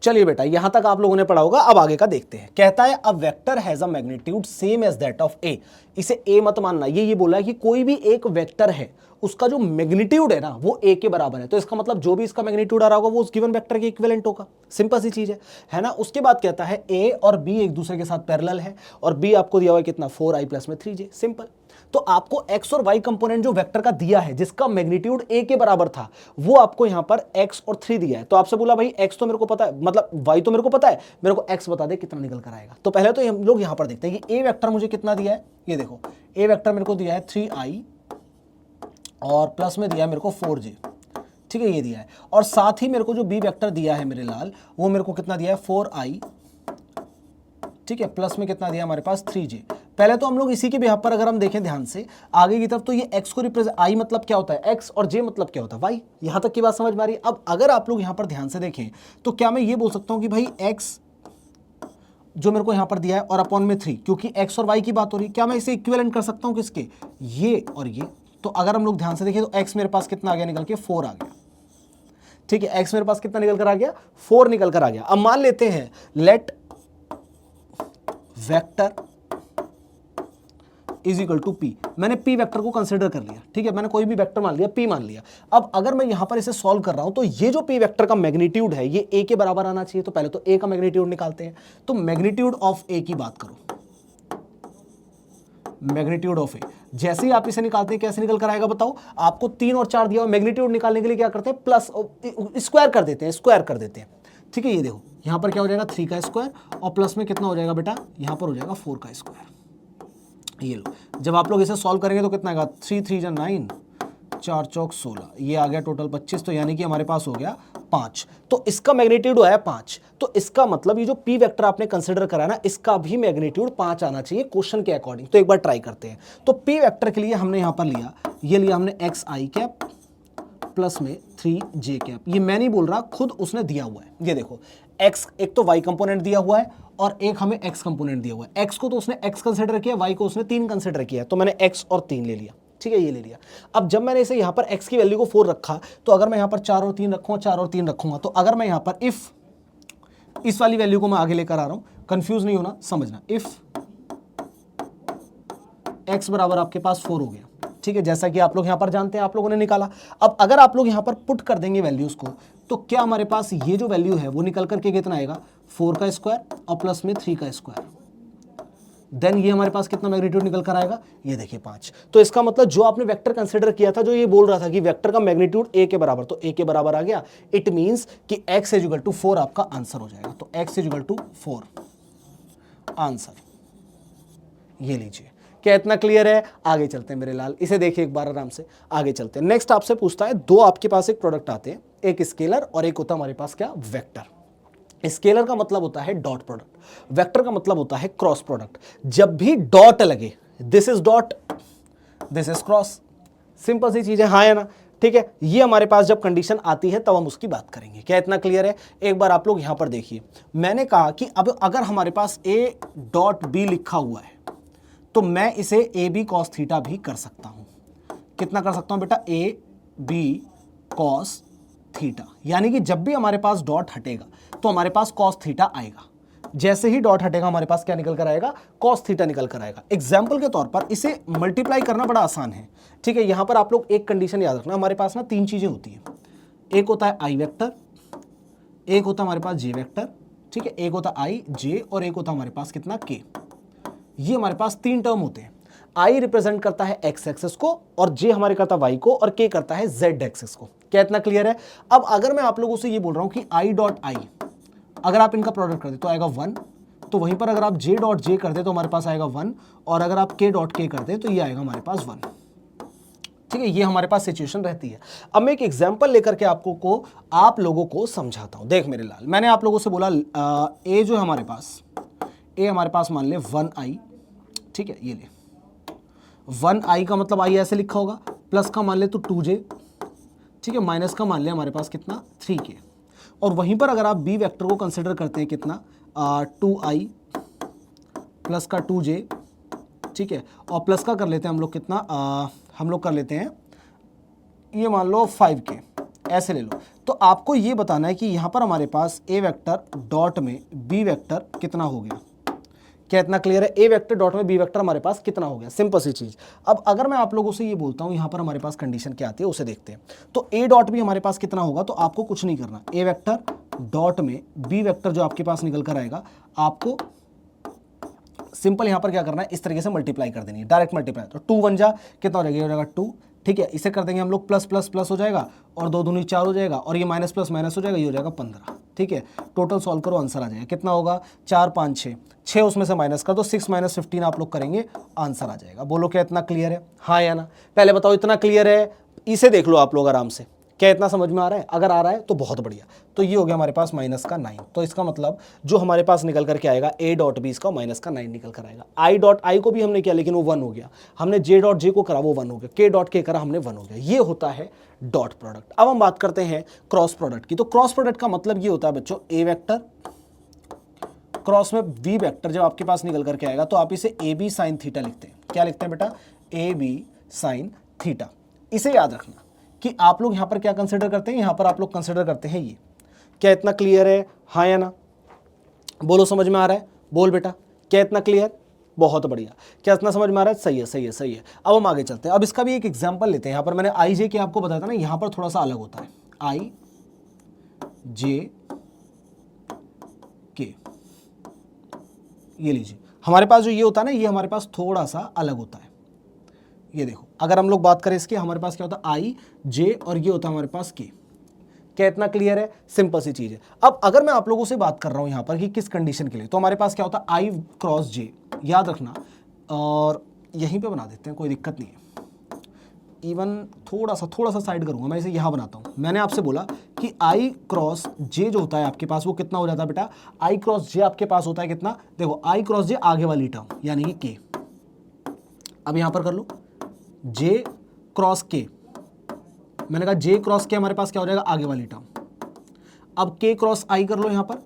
चलिए बेटा, यहां तक आप लोगों ने पढ़ा होगा, अब आगे का देखते हैं। कहता है a vector has a magnitude same as that of A. इसे ए मत मानना, ये बोला है कि कोई भी एक वेक्टर है, उसका जो मैग्नीट्यूड है ना वो ए के बराबर है। तो इसका मतलब जो भी इसका मैग्नीट्यूड आ रहा होगा वो उस गिवन वेक्टर के इक्विवेलेंट होगा। सिंपल सी चीज है ना। उसके बाद कहता है ए और बी एक दूसरे के साथ पैरेलल है, और बी आपको दिया हुआ है कितना, 4i + 3j। सिंपल। तो आपको x और y कंपोनेंट जो वेक्टर का दिया है, जिसका मैग्नीट्यूड a के बराबर था, वो आपको यहां पर x और 3 दिया है। तो आपसे बोला भाई x तो मेरे को पता है, मतलब y तो मेरे को पता है, मेरे को x बता दे कितना निकल कर आएगा। तो पहले तो हम लोग यहां पर देखते हैं कि a वेक्टर मुझे कितना दिया है। ये देखो, a वेक्टर मेरे को दिया है 3i और प्लस में दिया है मेरे को 4j। ठीक है, ये दिया है। और साथ ही मेरे को जो b वेक्टर दिया है मेरे लाल, वो मेरे को कितना दिया है, 4i। ठीक है, प्लस में कितना दिया हमारे पास, 3j। पहले तो हम लोग इसी के बिहाफ पर अगर हम देखें ध्यान से आगे की तरफ, तो ये x को रिप्रेजेंट, i मतलब क्या होता है x, और j मतलब क्या होता है y। यहां तक की बात समझ में आ रही है? अब अगर आप लोग यहां पर ध्यान से देखें तो क्या मैं ये बोल सकता हूं कि भाई x जो मेरे को यहां पर दिया है और अपॉन में 3, क्योंकि x और y की बात हो रही है, क्या मैं इसे इक्विवेलेंट कर सकता हूं किसके, ये और ये। तो अगर हम लोग ध्यान से देखें तो x मेरे पास कितना आ गया निकल के, 4 आ गया। ठीक है, x मेरे पास कितना निकल कर आ गया, 4 निकल कर आ गया। अब मान लेते हैं let vector is equal to P. मैंने पी वेक्टर को कंसिडर कर लिया। ठीक है, मैंने कोई भी वेक्टर मान लिया, पी मान लिया। अब अगर मैं यहां पर इसे सॉल्व कर रहा हूं तो ये जो पी वेक्टर का मैग्नीट्यूड है ये ए के बराबर आना चाहिए। तो पहले तो ए का मैग्नीट्यूड निकालते हैं। तो मैग्नीट्यूड ऑफ ए की बात करो, मैग्नीट्यूड ऑफ ए। जैसे ही आप इसे निकालते हैं कैसे निकल कर आएगा बताओ? आपको 3 और 4 दिया हुआ, मैग्नीट्यूड निकालने के लिए क्या करते हैं, प्लस स्क्वायर कर देते हैं, स्क्वायर कर देते हैं। ठीक है, ये देखो यहां पर क्या हो जाएगा, 3 का स्क्वायर और प्लस में कितना हो जाएगा बेटा, यहां पर हो जाएगा 4 का स्क्वायर। ये लो, जब आप लोग इसे सॉल्व करेंगे तो कितना आएगा, 3 3 जा 9, 4 चौक 16, ये आ गया टोटल 25। तो यानी कि हमारे पास हो गया 5। तो इसका मैग्नीट्यूड आया 5। तो इसका मतलब ये जो पी वेक्टर आपने कंसिडर करा ना, इसका भी मैग्नीट्यूड 5 आना चाहिए क्वेश्चन के अकॉर्डिंग। तो एक बार ट्राई करते हैं। तो पी वेक्टर के लिए हमने यहां पर लिया, ये लिया हमने xi कैप प्लस में 3j कैप। ये मैं नहीं बोल रहा, खुद उसने दिया हुआ है। ये देखो, x एक तो y कंपोनेंट दिया हुआ है और एक हमें x कंपोनेंट दिया हुआ है। x को तो उसने x कंसिडर किया, y को उसने 3 कंसिडर किया। तो मैंने x और 3 ले लिया। ठीक है, ये ले लिया। अब जब मैंने इसे यहां पर x की वैल्यू को 4 रखा, तो अगर मैं यहां पर 4 और 3 रखूंगा, 4 और 3 रखूंगा, तो अगर मैं यहां पर इफ इस वाली वैल्यू को मैं आगे लेकर आ रहा हूं, कंफ्यूज नहीं होना, समझना। इफ x बराबर आपके पास 4 हो गया। ठीक है, जैसा कि आप लोग यहां पर जानते हैं, आप लोगों ने निकाला। अब अगर आप लोग यहां पर पुट कर देंगे वैल्यूज को, तो क्या हमारे पास ये जो वैल्यू है वो निकल करके कितना आएगा, 4 का स्क्वायर और प्लस में 3 का स्क्वायर। देन ये हमारे पास कितना मैग्नीट्यूड निकल कर आएगा, ये देखिए 5। तो इसका मतलब जो आपने वेक्टर कंसिडर किया था, जो ये बोल रहा था कि वेक्टर का मैग्नीट्यूड a के बराबर, तो a के बराबर आ गया। इट मींस कि x इज इक्वल टू 4 आपका आंसर हो जाएगा। तो x is equal to 4 answer. ये लीजिए, क्या इतना क्लियर है? आगे चलते हैं मेरे लाल, इसे देखिए एक बार आराम से, आगे चलते हैं। नेक्स्ट आपसे पूछता है, दो आपके पास एक प्रोडक्ट आते हैं, एक स्केलर और एक होता है हमारे पास क्या, वेक्टर। स्केलर का मतलब होता है डॉट प्रोडक्ट, वेक्टर का मतलब होता है क्रॉस प्रोडक्ट। जब भी डॉट लगे, this is dot, this is cross. Simple सी चीज है, हाँ है ना? ठीक है, ये हमारे पास जब कंडीशन आती है तब हम उसकी बात करेंगे। क्या इतना क्लियर है? एक बार आप लोग यहां पर देखिए, मैंने कहा कि अब अगर हमारे पास a डॉट बी लिखा हुआ है तो मैं इसे ए बी कॉस थीटा भी कर सकता हूं। कितना कर सकता हूं बेटा, ए बी कॉस थीटा। यानी कि जब भी हमारे पास डॉट हटेगा तो हमारे पास कॉस थीटा आएगा। जैसे ही डॉट हटेगा हमारे पास क्या निकल कर आएगा, कॉस थीटा निकल कर आएगा। एग्जाम्पल के तौर पर इसे मल्टीप्लाई करना बड़ा आसान है। ठीक है, यहां पर आप लोग एक कंडीशन याद रखना, हमारे पास ना 3 चीजें होती हैं। एक होता है आई वेक्टर, एक होता है हमारे पास जे वेक्टर, ठीक है, एक होता आई जे और एक होता हमारे पास कितना के। ये हमारे पास तीन टर्म होते हैं। आई रिप्रेजेंट करता है एक्स एक्सेस को और जे हमारे करता है वाई को और के करता है जेड एक्सेस को। क्या इतना क्लियर है? अब अगर मैं आप लोगों से ये बोल रहा हूं कि आई डॉट आई अगर आप इनका प्रोडक्ट कर दे तो आएगा 1, तो वहीं पर अगर आप जे डॉट जे कर दे तो हमारे पास आएगा 1 और अगर आप के डॉट के कर दे तो ये आएगा हमारे पास 1। ठीक है, ये हमारे पास सिचुएशन रहती है। अब मैं एक एग्जांपल लेकर के आप लोगों को समझाता हूं। देख मेरे लाल, मैंने आप लोगों से बोला ए जो है हमारे पास मान ले 1i। ठीक है, ये ले 1i का मतलब आई ऐसे लिखा होगा, प्लस का मान ले तो 2j, ठीक है, माइनस का मान ले हमारे पास कितना 3k। और वहीं पर अगर आप बी वेक्टर को कंसिडर करते हैं कितना 2i प्लस का 2j, ठीक है, और प्लस का कर लेते हैं हम लोग कितना हम लोग कर लेते हैं ये मान लो 5k, ऐसे ले लो। तो आपको ये बताना है कि यहाँ पर हमारे पास ए वेक्टर डॉट में बी वेक्टर कितना हो गया। क्या इतना क्लियर है? ए वेक्टर डॉट में बी वेक्टर हमारे पास कितना हो गया, सिंपल सी चीज। अब अगर मैं आप लोगों से ये बोलता हूँ यहाँ पर हमारे पास कंडीशन क्या आती है उसे देखते हैं। तो ए डॉट भी हमारे पास कितना होगा, तो आपको कुछ नहीं करना, ए वेक्टर डॉट में बी वेक्टर जो आपके पास निकल कर आएगा आपको सिंपल यहाँ पर क्या करना है, इस तरीके से मल्टीप्लाई कर देनी है, डायरेक्ट मल्टीप्लाई। तो 2 1 जा कितना हो जाएगा, हो जाएगा 2। ठीक है, इसे कर देंगे हम लोग प्लस प्लस प्लस हो जाएगा और 2 दूनी 4 हो जाएगा और ये माइनस प्लस माइनस हो जाएगा, ये हो जाएगा 15। ठीक है, टोटल सॉल्व करो, आंसर आ जाएगा कितना होगा 4 5 6 उसमें से माइनस कर दो, 6 - 15 आप लोग करेंगे, आंसर आ जाएगा। बोलो क्या इतना क्लियर है, हाँ या ना? पहले बताओ इतना क्लियर है? इसे देख लो आप लोग आराम से, क्या इतना समझ में आ रहा है? अगर आ रहा है तो बहुत बढ़िया। तो ये हो गया हमारे पास माइनस का 9। तो इसका मतलब जो हमारे पास निकल करके आएगा ए डॉट बी इसका माइनस का 9 निकल कर आएगा। आई डॉट आई को भी हमने किया लेकिन वो 1 हो गया, हमने जे डॉट जे को करा वो 1 हो गया, के डॉट के करा हमने 1 हो गया। ये होता है डॉट प्रोडक्ट। अब हम बात करते हैं क्रॉस प्रोडक्ट की। तो क्रॉस प्रोडक्ट का मतलब ये होता है बच्चों, ए वेक्टर क्रॉस में बी वेक्टर जब आपके पास निकल करके आएगा तो आप इसे ए बी साइन थीटा लिखते हैं। क्या लिखते हैं बेटा? A B sine theta. इसे याद रखना कि आप लोग यहां पर क्या कंसिडर करते हैं, यहां पर आप लोग कंसिडर करते हैं ये। क्या इतना क्लियर है, हाँ या ना? बोलो समझ में आ रहा है? बोल बेटा, क्या इतना क्लियर? बहुत बढ़िया। क्या इतना समझ में आ रहा है? सही है सही है सही है। अब हम आगे चलते हैं। अब इसका भी एक एग्जांपल लेते हैं। यहां पर मैंने आई जे के आपको बताया था ना, यहां पर थोड़ा सा अलग होता है, आई जे के। ये लीजिए, हमारे पास जो ये होता है ना, ये हमारे पास थोड़ा सा अलग होता है। ये देखो, अगर हम लोग बात करें इसके, हमारे पास क्या होता है आई जे और ये होता है हमारे पास के। क्या इतना क्लियर है? सिंपल सी चीज है। अब अगर मैं आप लोगों से बात कर रहा हूं यहां पर कि किस कंडीशन के लिए, तो हमारे पास क्या होता है आई क्रॉस जे, याद रखना, और यहीं पे बना देते हैं, कोई दिक्कत नहीं है। इवन थोड़ा सा साइड करूंगा, मैं इसे यहां बनाता हूं। मैंने आपसे बोला कि आई क्रॉस जे जो होता है आपके पास वो कितना हो जाता है बेटा? आई क्रॉस जे आपके पास होता है कितना? देखो, आई क्रॉस जे आगे वाली टर्म यानी कि के। अब यहां पर कर लो जे क्रॉस के, मैंने कहा जे क्रॉस के हमारे पास क्या हो जाएगा? आगे वाली टर्म। अब के क्रॉस आई कर लो यहां पर,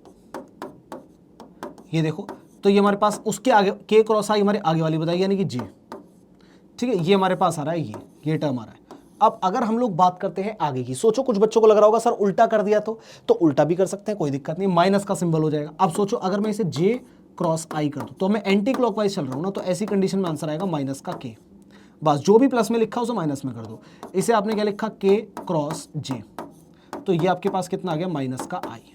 ये देखो, तो ये हमारे पास उसके आगे के क्रॉस आई हमारे आगे वाली बताई यानी कि जे। ठीक है, ये हमारे पास आ रहा है, ये टर्म आ रहा है। अब अगर हम लोग बात करते हैं आगे की, सोचो कुछ बच्चों को लग रहा होगा सर उल्टा कर दिया तो उल्टा भी कर सकते हैं, कोई दिक्कत नहीं, माइनस का सिंबल हो जाएगा। अब सोचो अगर मैं इसे जे क्रॉस आई कर दूं तो मैं एंटी क्लॉकवाइज चल रहा हूं ना, तो ऐसी कंडीशन में आंसर आएगा माइनस का के। बस जो भी प्लस में लिखा उसे माइनस में कर दो। इसे आपने क्या लिखा? के क्रॉस जे, तो ये आपके पास कितना आ गया? माइनस का आई।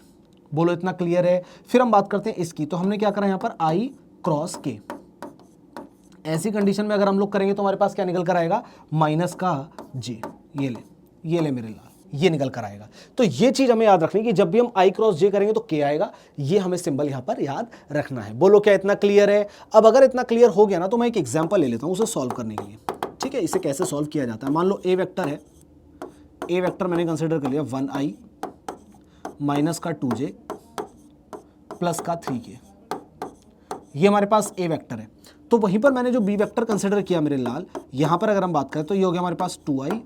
बोलो इतना क्लियर है? फिर हम बात करते हैं इसकी। तो हमने क्या करा यहाँ पर? आई क्रॉस के। ऐसी कंडीशन में अगर हम लोग करेंगे तो हमारे पास क्या निकल कर आएगा? माइनस का जे। ये ले मेरे लाल, ये निकल कर आएगा। तो ये चीज हमें याद रखनी कि जब भी हम आई क्रॉस जे करेंगे तो के आएगा, ये हमें सिंबल यहां पर याद रखना है। बोलो क्या इतना क्लियर है? अब अगर इतना क्लियर हो गया ना, तो मैं एक एग्जांपल ले लेता हूं उसे सॉल्व करने के लिए। ठीक है, इसे कैसे सॉल्व किया जाता है? मान लो ए वेक्टर है, ए वेक्टर मैंने कंसिडर कर लिया 1i माइनस का 2j प्लस का 3k। ये हमारे पास ए वेक्टर है। तो वहीं पर मैंने जो बी वेक्टर कंसिडर किया मेरे लाल, यहां पर अगर हम बात करें तो ये हो गया हमारे पास 2i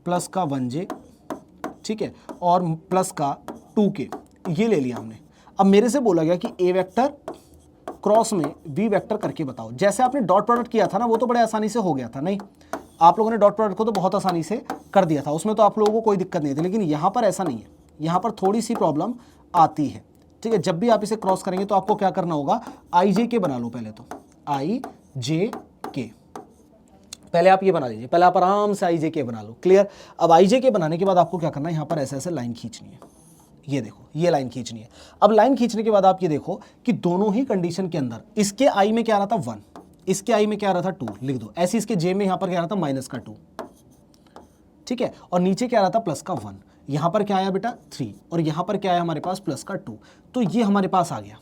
प्लस का 1j, ठीक है, और प्लस का 2k, ये ले लिया हमने। अब मेरे से बोला गया कि ए वेक्टर क्रॉस में बी वेक्टर करके बताओ। जैसे आपने डॉट प्रोडक्ट किया था ना, वो तो बड़े आसानी से हो गया था, नहीं? आप लोगों ने डॉट प्रोडक्ट को तो बहुत आसानी से कर दिया था, उसमें तो आप लोगों को कोई दिक्कत नहीं थी। लेकिन यहाँ पर ऐसा नहीं है, यहाँ पर थोड़ी सी प्रॉब्लम आती है। ठीक है, जब भी आप इसे क्रॉस करेंगे तो आपको क्या करना होगा? आई जे के बना लो पहले, तो आई जे के पहले आप ये बना लीजिए, पहले आप आराम से आई जे के बना लो। क्लियर? अब आई जे के बनाने के बाद आपको क्या करना है? यहाँ पर ऐसे ऐसे लाइन खींचनी है, ये देखो ये लाइन खींचनी है। अब लाइन खींचने के बाद आप ये देखो कि दोनों ही कंडीशन के अंदर इसके आई में क्या आ रहा था 1, इसके आई में क्या आ रहा था 2, लिख दो ऐसे। इसके जे में यहां पर क्या आ रहा था माइनस का 2, ठीक है, और नीचे क्या आ रहा था प्लस का 1। यहां पर क्या आया बेटा 3 और यहां पर क्या आया हमारे पास प्लस का 2। तो ये हमारे पास आ गया।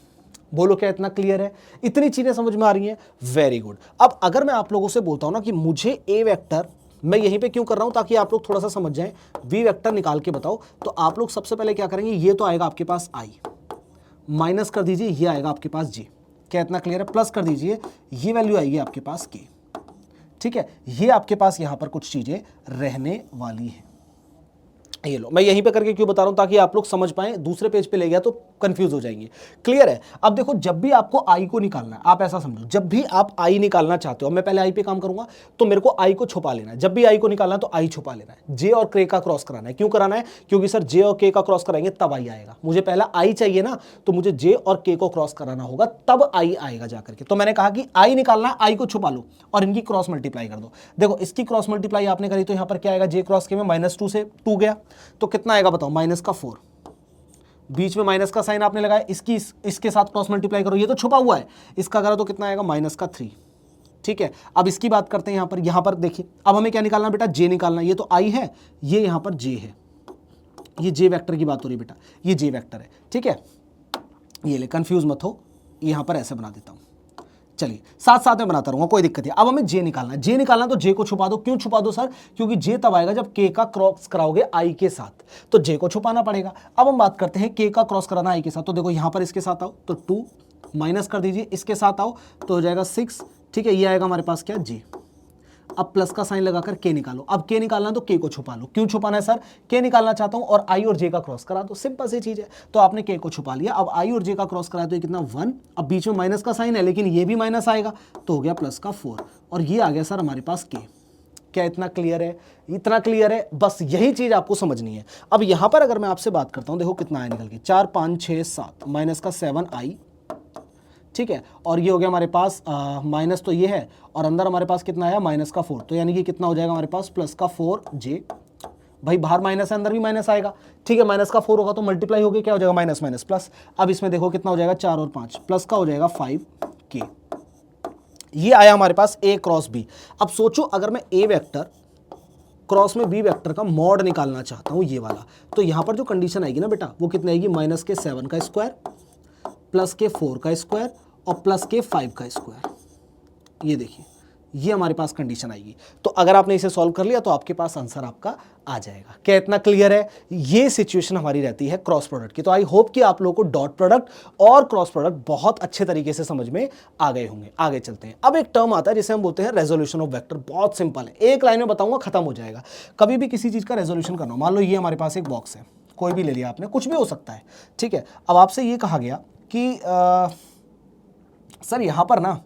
बोलो क्या इतना क्लियर है? इतनी चीजें समझ में आ रही हैं? Very good. अब अगर मैं आप लोगों से बोलता हूं ना कि मुझे ए वेक्टर, मैं यहीं पे क्यों कर रहा हूं ताकि आप लोग थोड़ा सा समझ जाएं, वी वेक्टर निकाल के बताओ, तो आप लोग सबसे पहले क्या करेंगे, ये तो आएगा आपके पास आई, माइनस कर दीजिए ये आएगा आपके पास जे। क्या इतना क्लियर है? प्लस कर दीजिए ये वैल्यू आएगी आपके पास के। ठीक है, ये आपके पास यहां पर कुछ चीजें रहने वाली हैं। ये लो, मैं यहीं पे करके क्यों बता रहा हूं ताकि आप लोग समझ पाएं, दूसरे पेज पे ले गया तो कंफ्यूज हो जाएंगे। क्लियर है? अब देखो जब भी आपको आई को निकालना है, आप ऐसा समझो, जब भी आप आई निकालना चाहते हो, मैं पहले आई पे काम करूंगा, तो मेरे को आई को छुपा लेना है। जब भी आई को निकालना है तो आई छुपा लेना है। जे और के का क्रॉस कराना है। क्यों कराना है? क्योंकि सर जे और के का क्रॉस कराएंगे तब आई आएगा। मुझे पहला आई चाहिए ना, तो मुझे जे और के को क्रॉस कराना होगा तब आई आएगा जाकर के। तो मैंने कहा कि आई निकालना है, आई को छुपा लो और इनकी क्रॉस मल्टीप्लाई कर दो। देखो इसकी क्रॉस मल्टीप्लाई आपने करी तो यहां पर क्या आएगा, जे क्रॉस के में -2 से 2 गया, तो कितना आएगा बताओ, -4। बीच में माइनस का साइन आपने लगाया, इसके साथ क्रॉस मल्टीप्लाई करो, ये तो छुपा हुआ है, इसका करो तो कितना आएगा, -3। ठीक है, अब इसकी बात करते हैं यहां पर देखिए, अब हमें क्या निकालना बेटा, जे निकालना। ये तो आई है, ये यहां पर जे है, ये जे वेक्टर की बात हो रही बेटा, ये जे वेक्टर है। ठीक है, ये ले, कंफ्यूज मत हो, यहां पर ऐसे बना देता हूं। चलिए साथ साथ में बनाता रहूंगा, कोई दिक्कत नहीं। अब हमें जे निकालना है। जे निकालना तो जे को छुपा दो। क्यों छुपा दो सर? क्योंकि जे तब आएगा जब के का क्रॉस कराओगे आई के साथ, तो जे को छुपाना पड़ेगा। अब हम बात करते हैं के का क्रॉस कराना आई के साथ, तो देखो यहां पर इसके साथ आओ तो 2 माइनस कर दीजिए, इसके साथ आओ तो हो जाएगा 6। ठीक है, ये आएगा हमारे पास क्या, जे। अब प्लस का साइन लगाकर के निकालो। अब के निकालना तो के को छुपा लो। क्यों छुपाना है सर? के निकालना चाहता हूं और आई और जे का क्रॉस करा दो, सिंपल सी चीज है। तो आपने के को छुपा लिया, अब आई और जे का क्रॉस करा दो, कितना 1। अब बीच में माइनस का साइन है लेकिन ये भी माइनस आएगा, तो हो गया प्लस का 4 और ये आ गया सर हमारे पास के। क्या इतना क्लियर है? इतना क्लियर है, बस यही चीज आपको समझनी है। अब यहां पर अगर मैं आपसे बात करता हूं, देखो कितना आया निकल के, 4 5 6 7 माइनस का 7 आई। ठीक है, और ये हो गया हमारे पास माइनस तो ये है, और अंदर हमारे पास कितना आया, -4। तो यानी कि कितना हो जाएगा हमारे पास, प्लस का 4 जे। भाई बाहर माइनस है, अंदर भी माइनस आएगा। ठीक है, माइनस का 4 होगा तो मल्टीप्लाई हो गया, क्या हो जाएगा, माइनस माइनस प्लस। अब इसमें देखो कितना हो जाएगा, 4 और 5, प्लस का हो जाएगा 5 के। ये आया हमारे पास ए क्रॉस बी। अब सोचो अगर मैं ए वेक्टर क्रॉस में बी वेक्टर का मॉड निकालना चाहता हूं, ये वाला, तो यहां पर जो कंडीशन आएगी ना बेटा, वो कितनी आएगी, -7 का स्क्वायर प्लस के 4 का स्क्वायर और प्लस के 5 का स्क्वायर। ये देखिए, ये हमारे पास कंडीशन आएगी। तो अगर आपने इसे सॉल्व कर लिया तो आपके पास आंसर आपका आ जाएगा। क्या इतना क्लियर है? ये सिचुएशन हमारी रहती है क्रॉस प्रोडक्ट की। तो आई होप कि आप लोगों को डॉट प्रोडक्ट और क्रॉस प्रोडक्ट बहुत अच्छे तरीके से समझ में आ गए होंगे। आगे चलते हैं। अब एक टर्म आता है जिसे हम बोलते हैं रेजोल्यूशन ऑफ वेक्टर। बहुत सिंपल है, एक लाइन में बताऊंगा, खत्म हो जाएगा। कभी भी किसी चीज का रेजोल्यूशन करना हो, मान लो ये हमारे पास एक बॉक्स है, कोई भी ले लिया आपने, कुछ भी हो सकता है। ठीक है, अब आपसे ये कहा गया कि सर यहां पर ना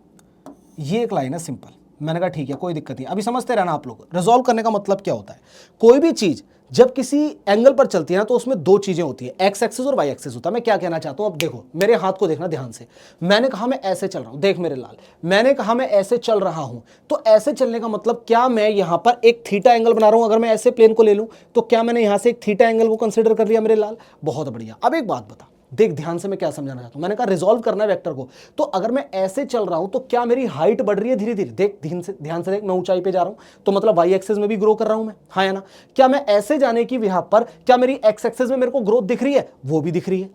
ये एक लाइन है सिंपल। मैंने कहा ठीक है, कोई दिक्कत नहीं, अभी समझते रहना आप लोग। रिजॉल्व करने का मतलब क्या होता है, कोई भी चीज जब किसी एंगल पर चलती है ना, तो उसमें दो चीजें होती है, एक्स एक्सिस और वाई एक्सिस होता है। मैं क्या कहना चाहता हूं, अब देखो मेरे हाथ को देखना ध्यान से। मैंने कहा मैं ऐसे चल रहा हूं, देख मेरे लाल, मैंने कहा मैं ऐसे चल रहा हूं, तो ऐसे चलने का मतलब क्या, मैं यहां पर एक थीटा एंगल बना रहा हूं। अगर मैं ऐसे प्लेन को ले लूं तो क्या मैंने यहां से एक थीटा एंगल को कंसिडर कर लिया मेरे लाल? बहुत बढ़िया। अब एक बात बता, देख ध्यान से मैं क्या समझाना चाहता हूं। मैंने कहा रिजॉल्व करना है वेक्टर को, तो अगर मैं ऐसे चल रहा हूं तो क्या मेरी हाइट बढ़ रही है धीरे धीरे? देख ध्यान से देख, मैं ऊंचाई पे जा रहा हूं, तो मतलब वाई एक्सिस में भी ग्रो कर रहा हूं मैं, हाँ या ना? क्या मैं ऐसे जाने की यहां पर, क्या मेरी एक्स एक्सिस में मेरे को ग्रोथ दिख रही है? वो भी दिख रही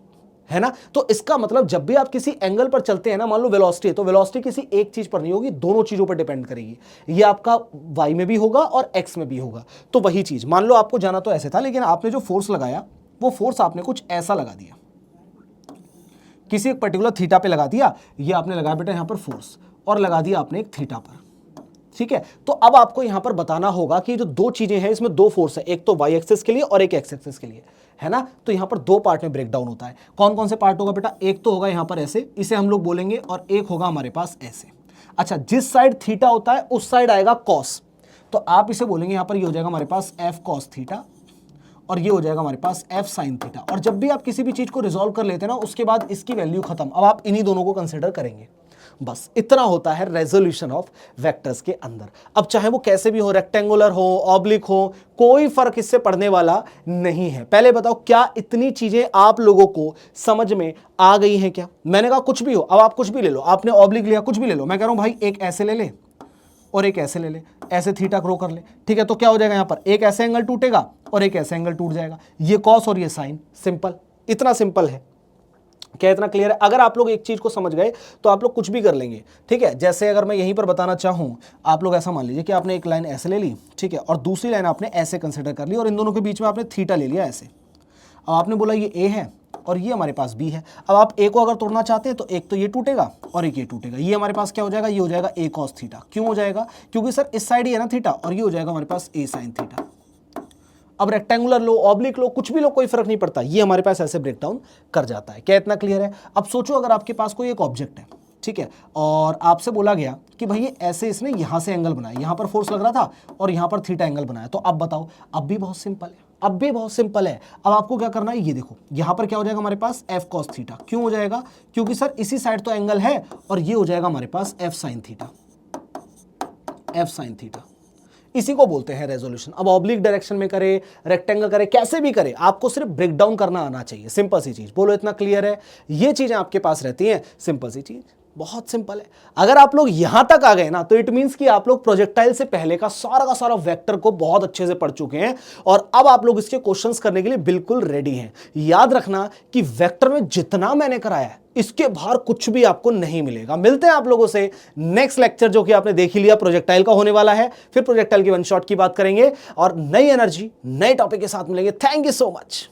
है ना? तो इसका मतलब जब भी आप किसी एंगल पर चलते हैं ना, मान लो वेलोसिटी है, तो वेलोसिटी किसी एक चीज पर नहीं होगी, दोनों चीजों पर डिपेंड करेगी। ये आपका वाई में भी होगा और एक्स में भी होगा। तो वही चीज, मान लो आपको जाना तो ऐसे था, लेकिन आपने जो फोर्स लगाया वो फोर्स आपने कुछ ऐसा लगा दिया, किसी एक पर्टिकुलर थीटा पे लगा दिया। ये आपने लगाया बेटा यहां पर फोर्स, और लगा दिया आपने एक थीटा पर। ठीक है, तो अब आपको यहां पर बताना होगा कि जो दो चीजें हैं, इसमें दो फोर्स है, एक तो वाई एक्सिस के लिए और एक एक्स एक्सिस के लिए, है ना? तो यहां पर दो पार्ट में ब्रेक डाउन होता है। कौन कौन से पार्ट होगा बेटा? एक तो होगा यहां पर ऐसे, इसे हम लोग बोलेंगे, और एक होगा हमारे पास ऐसे। अच्छा, जिस साइड थीटा होता है उस साइड आएगा कॉस, तो आप इसे बोलेंगे यहां पर, ये हो जाएगा हमारे पास एफ कॉस थीटा, और ये हो जाएगा हमारे पास एफ साइन थीटा। और जब भी आप किसी भी चीज को रिजॉल्व कर लेते हैं ना, उसके बाद इसकी वैल्यू खत्म। अब आप इन्हीं दोनों को कंसिडर करेंगे। बस इतना होता है रेजोल्यूशन ऑफ वेक्टर्स के अंदर। अब चाहे वो कैसे भी हो, रेक्टेंगुलर हो, ऑब्लिक हो, कोई फर्क इससे पड़ने वाला नहीं है। पहले बताओ क्या इतनी चीजें आप लोगों को समझ में आ गई हैं क्या? मैंने कहा कुछ भी हो, अब आप कुछ भी ले लो, आपने ऑब्लिक लिया, कुछ भी ले लो, मैं कह रहा हूं भाई एक ऐसे ले ले और एक ऐसे ले ले, ऐसे थीटा ग्रो कर ले, ठीक है? तो क्या हो जाएगा यहां पर, एक ऐसे एंगल टूटेगा और एक ऐसे एंगल टूट जाएगा, ये कॉस और ये साइन। सिंपल, इतना सिंपल है। क्या इतना क्लियर है? अगर आप लोग एक चीज को समझ गए तो आप लोग कुछ भी कर लेंगे, ठीक है? जैसे अगर मैं यहीं पर बताना चाहूं, आप लोग ऐसा मान लीजिए कि आपने एक लाइन ऐसे ले ली, ठीक है, और दूसरी लाइन आपने ऐसे कंसिडर कर ली और इन दोनों के बीच में आपने थीटा ले लिया ऐसे। अब आपने बोला ये ए है और ये हमारे पास बी है। अब आप ए को अगर तोड़ना चाहते हैं तो एक तो ये टूटेगा और एक ये टूटेगा, ये हमारे पास क्या हो जाएगा, ये हो जाएगा ए कॉस थीटा। क्यों हो जाएगा? क्योंकि सर इस साइड ही है ना थीटा, और ये हो जाएगा हमारे पास ए साइन थीटा। अब रेक्टेंगुलर लो, ऑब्लिक लो, कुछ भी लो, कोई फर्क नहीं पड़ता, ये हमारे पास ऐसे ब्रेक डाउन कर जाता है। क्या इतना क्लियर है? अब सोचो अगर आपके पास कोई एक ऑब्जेक्ट है, ठीक है, और आपसे बोला गया कि भाई ये ऐसे इसने यहां से एंगल बनाया, यहां पर फोर्स लग रहा था और यहां पर थीटा एंगल बनाया, तो अब बताओ, अब भी बहुत सिंपल है, अब भी बहुत सिंपल है। अब आपको क्या करना है, ये देखो यहां पर क्या हो जाएगा हमारे पास एफ कॉस थीटा। क्यों हो जाएगा? क्योंकि सर इसी साइड तो एंगल है और ये हो जाएगा हमारे पास F sine theta, F sine theta. इसी को बोलते हैं रेजोल्यूशन। अब ऑब्लिक डायरेक्शन में करे, रेक्टेंगल करे, कैसे भी करे, आपको सिर्फ ब्रेक डाउन करना आना चाहिए। सिंपल सी चीज, बोलो इतना क्लियर है? ये चीजें आपके पास रहती हैं, सिंपल सी चीज, बहुत सिंपल है। अगर आप लोग यहां तक आ गए ना तो इट मींस कि आप लोग प्रोजेक्टाइल से पहले का सारा वेक्टर को बहुत अच्छे से पढ़ चुके हैं और अब आप लोग इसके क्वेश्चंस करने के लिए बिल्कुल रेडी हैं। याद रखना कि वेक्टर में जितना मैंने कराया है इसके बाहर कुछ भी आपको नहीं मिलेगा। मिलते हैं आप लोगों से नेक्स्ट लेक्चर, जो कि आपने देख ही लिया, प्रोजेक्टाइल का होने वाला है। फिर प्रोजेक्टाइल की वन शॉट की बात करेंगे और नई एनर्जी, नए टॉपिक के साथ मिलेंगे। Thank you so much.